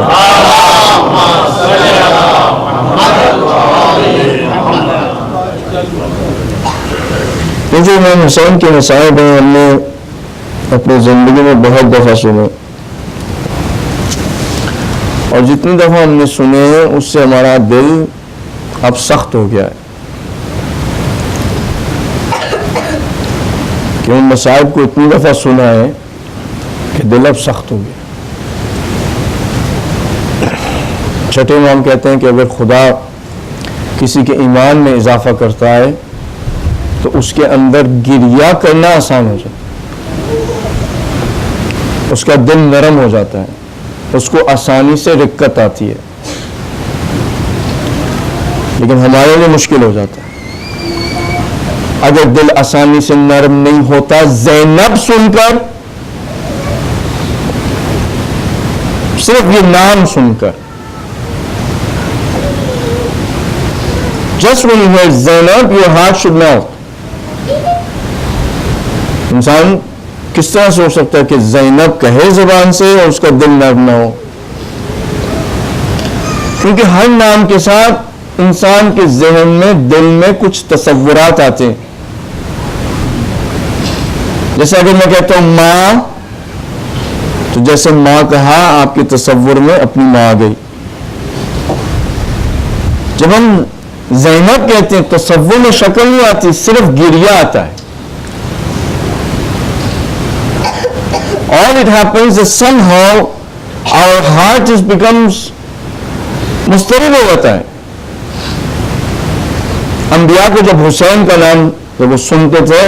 ये जो इमाम हुसैन के मसाइब हैं, हमने अपनी ज़िंदगी में बहुत दफ़ा सुने, और जितनी दफ़ा हमने सुने हैं उससे हमारा दिल अब सख्त हो गया है कि उन मसाइब को इतनी दफ़ा सुना है कि दिल अब सख्त हो गया। छठे इमाम कहते हैं कि अगर खुदा किसी के ईमान में इजाफा करता है तो उसके अंदर गिरिया करना आसान हो जाता है, उसका दिल नरम हो जाता है, उसको आसानी से रिक्कत आती है, लेकिन हमारे लिए मुश्किल हो जाता है। अगर दिल आसानी से नरम नहीं होता, ज़ैनब सुनकर, सिर्फ ये नाम सुनकर, just when you hear Zainab, your heart should melt. इंसान किस तरह सोच सकता है कि ज़ैनब कहे ज़बान से और उसका दिल नरम ना हो, क्योंकि हर नाम के साथ इंसान के ज़हन में, दिल में कुछ तसव्वुरात आते हैं। जैसे अगर मैं कहता हूं माँ, तो जैसे माँ कहा, आपके तसव्वुर में अपनी माँ आ गई। जब हम ज़ैनब कहते हैं, तसव्वुर में शक्ल नहीं आती, सिर्फ गिरिया आता है। All it happens is somehow our heart just becomes मुस्तरिब हो जाता है। अंबिया को जब हुसैन का नाम जब वो सुनते थे,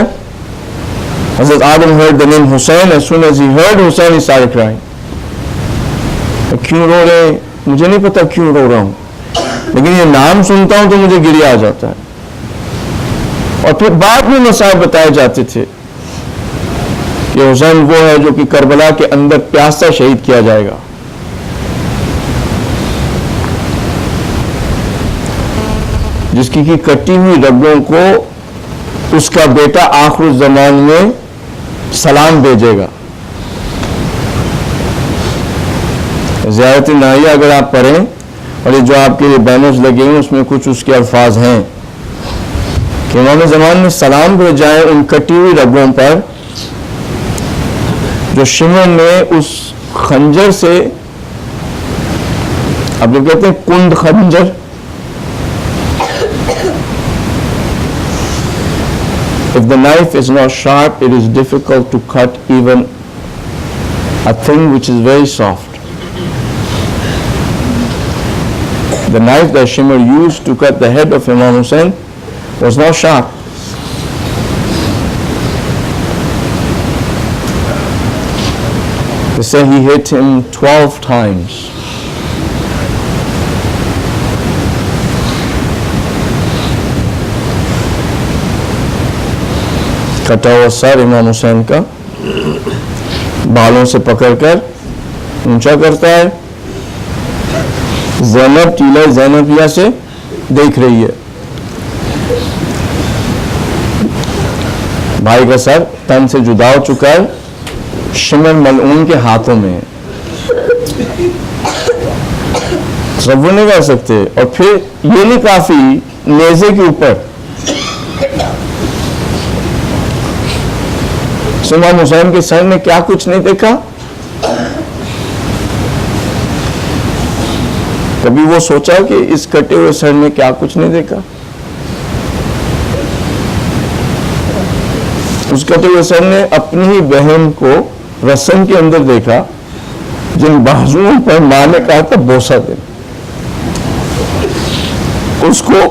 Hazrat Adam heard the name Hussein, as soon as he heard Hussein, he started crying. क्यों रो रहे, मुझे नहीं पता क्यों रो रहा हूं, लेकिन ये नाम सुनता हूं तो मुझे गिरिया आ जाता है। और फिर बाद में मसाइब बताए जाते थे कि हुसैन वो है जो कि करबला के अंदर प्यासा शहीद किया जाएगा। जिसकी की कटी हुई रगों को उसका बेटा आखिर ज़मान में सलाम भेजेगा। ज़ियारत नाहिया अगर आप पढ़ें, और ये जो आपके लिए बैनर्स लगे हैं उसमें कुछ उसके अल्फाज हैं कि इमाम ज़मान में सलाम भेजाएं उन कटी हुई रगों पर जो शिमर ने उस खंजर से, अब जो कहते हैं कुंद खंजर, if the knife is not sharp, it is difficult to cut even a thing which is very soft. The knife that Shimr used to cut the head of Imam Hussein was not sharp. They say he hit him 12 times. कटा हुआ sir इमाम हुसैन का बालों से पकड़कर ऊंचा करता है। ज़ैनब टीला ज़ैनबिया से देख रही है, भाई का सर तन से जुदा हो चुका है, शिमर मलऊन के हाथों में है, तसव्वुर नहीं कर सकते। और फिर ये नहीं काफी, नेज़े के ऊपर उस इमाम हुसैन के सर ने क्या कुछ नहीं देखा? कभी वो सोचा कि इस कटे हुए सर ने क्या कुछ नहीं देखा? उस कटे हुए सर ने अपनी ही बहन को रस्म के अंदर देखा, जिन बाजुओं पर मां ने कहा था बोसा दे। उसको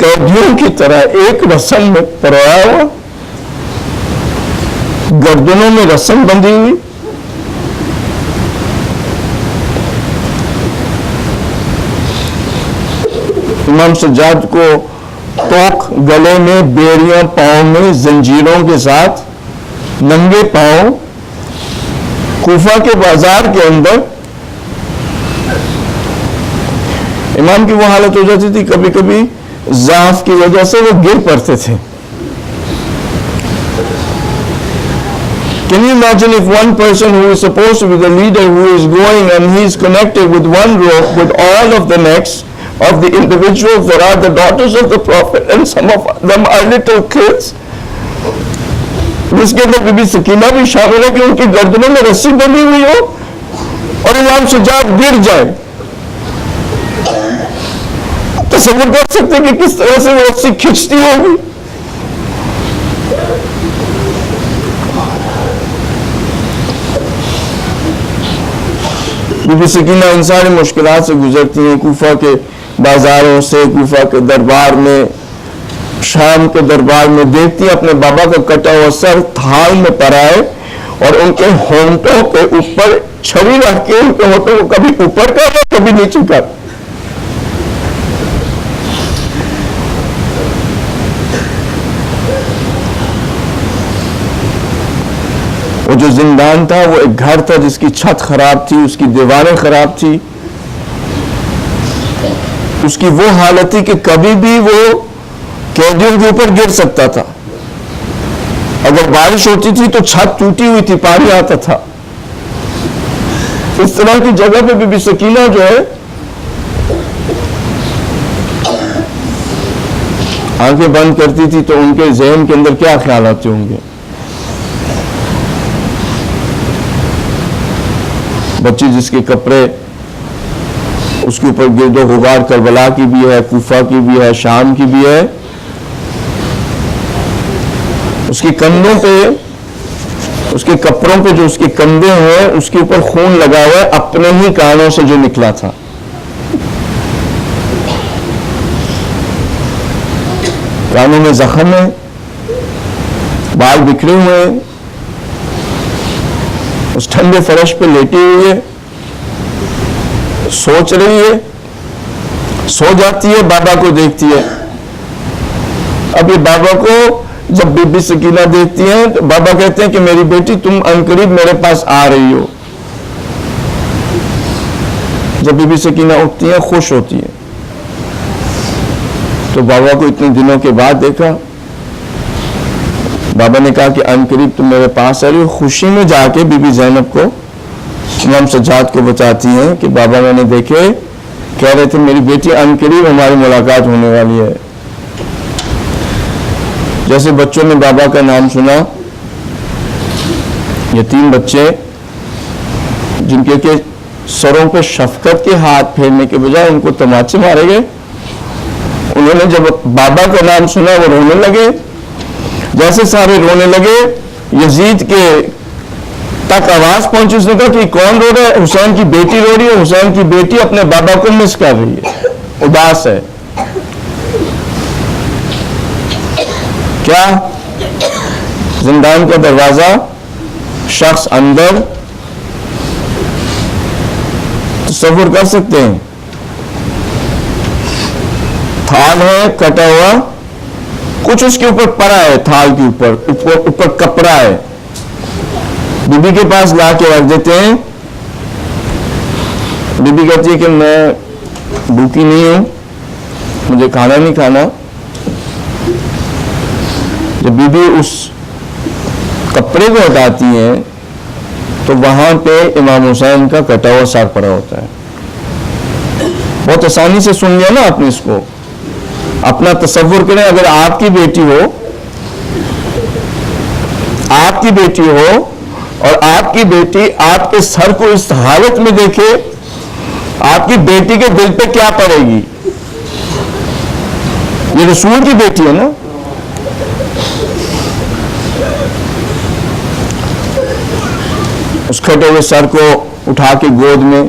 कैदियों की तरह एक रस्म में परोया हुआ, गर्दनों में रस्म बंधी हुई, इमाम सज्जाद को तोक गले में, बेड़ियां पांव में, जंजीरों के साथ नंगे पांव कूफा के बाजार के अंदर। इमाम की वो हालत हो जाती थी, कभी कभी ज़ाफ की वजह से वो गिर पड़ते थे। Can you imagine if one person who is supposed to be the leader who is going and he is connected with one rope with all of the necks of the individuals that are the daughters of the Prophet and some of them are little kids, जिसके अंदर बीबी सकीना भी शामिल है कि उनकी गर्दनों में रस्सी बंधी हुई हो और इमाम सज्जाद गिर जाए। तसव्वुर कर सकते हैं कि किस तरह से वो रस्सी खिंचती होगी। बीबी सकीना इन सारी मुश्किलात से गुजरती हैं, कूफा के बाजारों से, कूफा के दरबार में, शाम के दरबार में, देखती हैं अपने बाबा का कटा हुआ सर थाल में पड़ा है और उनके होंठों के ऊपर छवि रख के उनके होंठों को कभी ऊपर कर कभी नीचे कर। वो जो जिंदान था वो एक घर था जिसकी छत खराब थी, उसकी दीवारें खराब थी, उसकी वो हालत थी कि कभी भी वो कैदियों के ऊपर गिर सकता था। अगर बारिश होती थी तो छत टूटी हुई थी, पानी आता था। इस तरह की जगह पे बीबी सकीना जो है आंखें बंद करती थी तो उनके ज़हन के अंदर क्या ख्याल आते होंगे? बच्ची जिसके कपड़े उसके ऊपर गिरदो गुबार करबला की भी है, कूफा की भी है, शाम की भी है, उसके कंधों पे, उसके कपड़ों पे जो उसके कंधे हैं उसके ऊपर खून लगा हुआ है अपने ही कानों से जो निकला था। कानों में जख्म है, बाल बिखरे हुए हैं, उस ठंडे फर्श पे लेटी हुई है, सोच रही है, सो जाती है, बाबा को देखती है। अब ये बाबा को जब बीबी सकीना देखती है तो बाबा कहते हैं कि मेरी बेटी तुम अनकरीब मेरे पास आ रही हो। जब बीबी सकीना उठती है खुश होती है। तो बाबा को इतने दिनों के बाद देखा, बाबा ने कहा कि अनकरीब तुम मेरे पास आ रही हो। खुशी में जाके बीबी ज़ैनब को, इमाम सज्जाद को बताती हैं कि बाबा मैंने देखे, कह रहे थे मेरी बेटी अनकरीब हमारी मुलाकात होने वाली है। जैसे बच्चों ने बाबा का नाम सुना, यतीम बच्चे जिनके के सरों पे शफकत के हाथ फेरने के बजाय उनको तमाचे मारे गए, उन्होंने जब बाबा का नाम सुना वो रोने लगे। जैसे सारे रोने लगे, यजीद के तक आवाज पहुंची, उसने कहा कि कौन रो रहा है? हुसैन की बेटी रो रही है। हुसैन की बेटी अपने बाबा को मिस कर रही है, उदास है। क्या जिंदान का दरवाजा, शख्स अंदर, तसव्वुर कर सकते हैं? थाल है कटा हुआ, कुछ उसके ऊपर पड़ा है, थाल के ऊपर कपड़ा है। बीबी के पास ला के रख देते हैं। बीबी कहती है कि मैं भूखी नहीं हूं, मुझे खाना नहीं खाना। जब बीबी उस कपड़े को हटाती है तो वहां पे इमाम हुसैन का कटा हुआ सर पड़ा होता है। बहुत आसानी से सुन लिया ना आपने इसको। अपना तसव्वुर करें, अगर आपकी बेटी हो, आपकी बेटी हो और आपकी बेटी आपके सर को इस हालत में देखे, आपकी बेटी के दिल पे क्या पड़ेगी? ये रसूल की बेटी है ना। उस कटे हुए सर को उठा के गोद में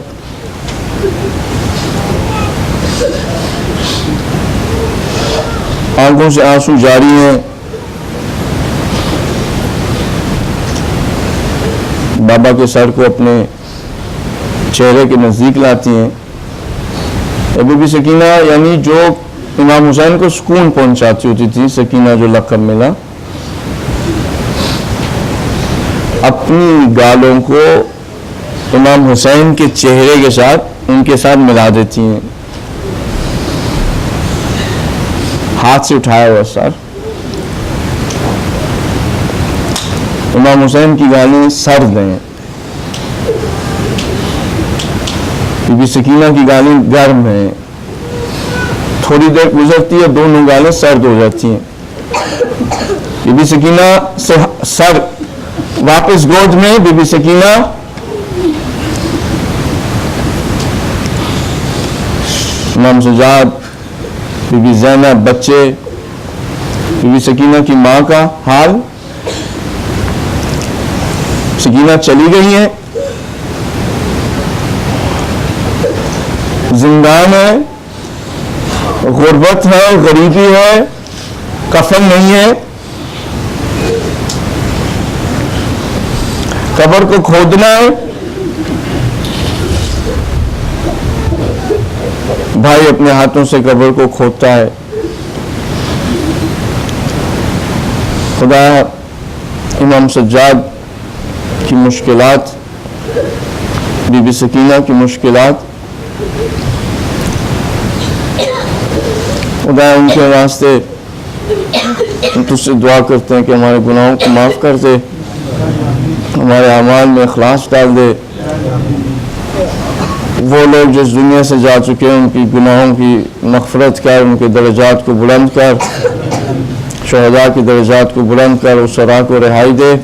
आंखों से आंसू जारी हैं, बाबा के सर को अपने चेहरे के नज़दीक लाती हैं। बीबी सकीना यानी जो इमाम हुसैन को सुकून पहुंचाती होती थी, सकीना जो लक़ब मिला, अपनी गालों को इमाम हुसैन के चेहरे के साथ उनके साथ मिला देती हैं। हाथ से उठाया हुआ सर, इमाम हुसैन की गालें सर्द हैं, बीबी सकीना की गालें गर्म हैं। थोड़ी देर गुजरती है, दोनों गालें सर्द हो जाती हैं। बीबी सकीना से सर वापस गोद में, बीबी सकीना इमाम सजाद, बीबी ज़ैनब, बच्चे, बीबी सकीना की माँ का हाल। सकीना चली गई है, जिंदान है, गुर्बत है, गरीबी है, कफन नहीं है, कब्र को खोदना है। भाई अपने हाथों से कब्र को खोदता है। खुदा इमाम सज्जाद की मुश्किलात, बीबी सकीना की मुश्किलात, खुदा उनके वास्ते तुझसे दुआ करते हैं कि हमारे गुनाहों को माफ़ कर दे, हमारे अमाल में इखलास डाल दे। वो लोग जिस दुनिया से जा चुके हैं उनकी गुनाहों की मग़फ़िरत कर, उनके दर्जात को बुलंद कर, शहदा के दर्जात को बुलंद कर, उस सरा को रिहाई दे।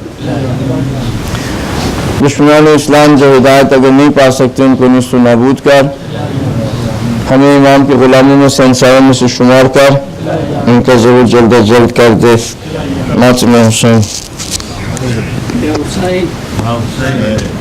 दुश्मनान इस्लाम जो हिदायत अगर नहीं पा सकते उनको निस्फ़ नाबूद कर, हमें इमाम के ग़ुलामों में से इंसानों में से शुमार कर, उनका ज़रूर जल्द अज जल्द कर दे। मातम हुसैन।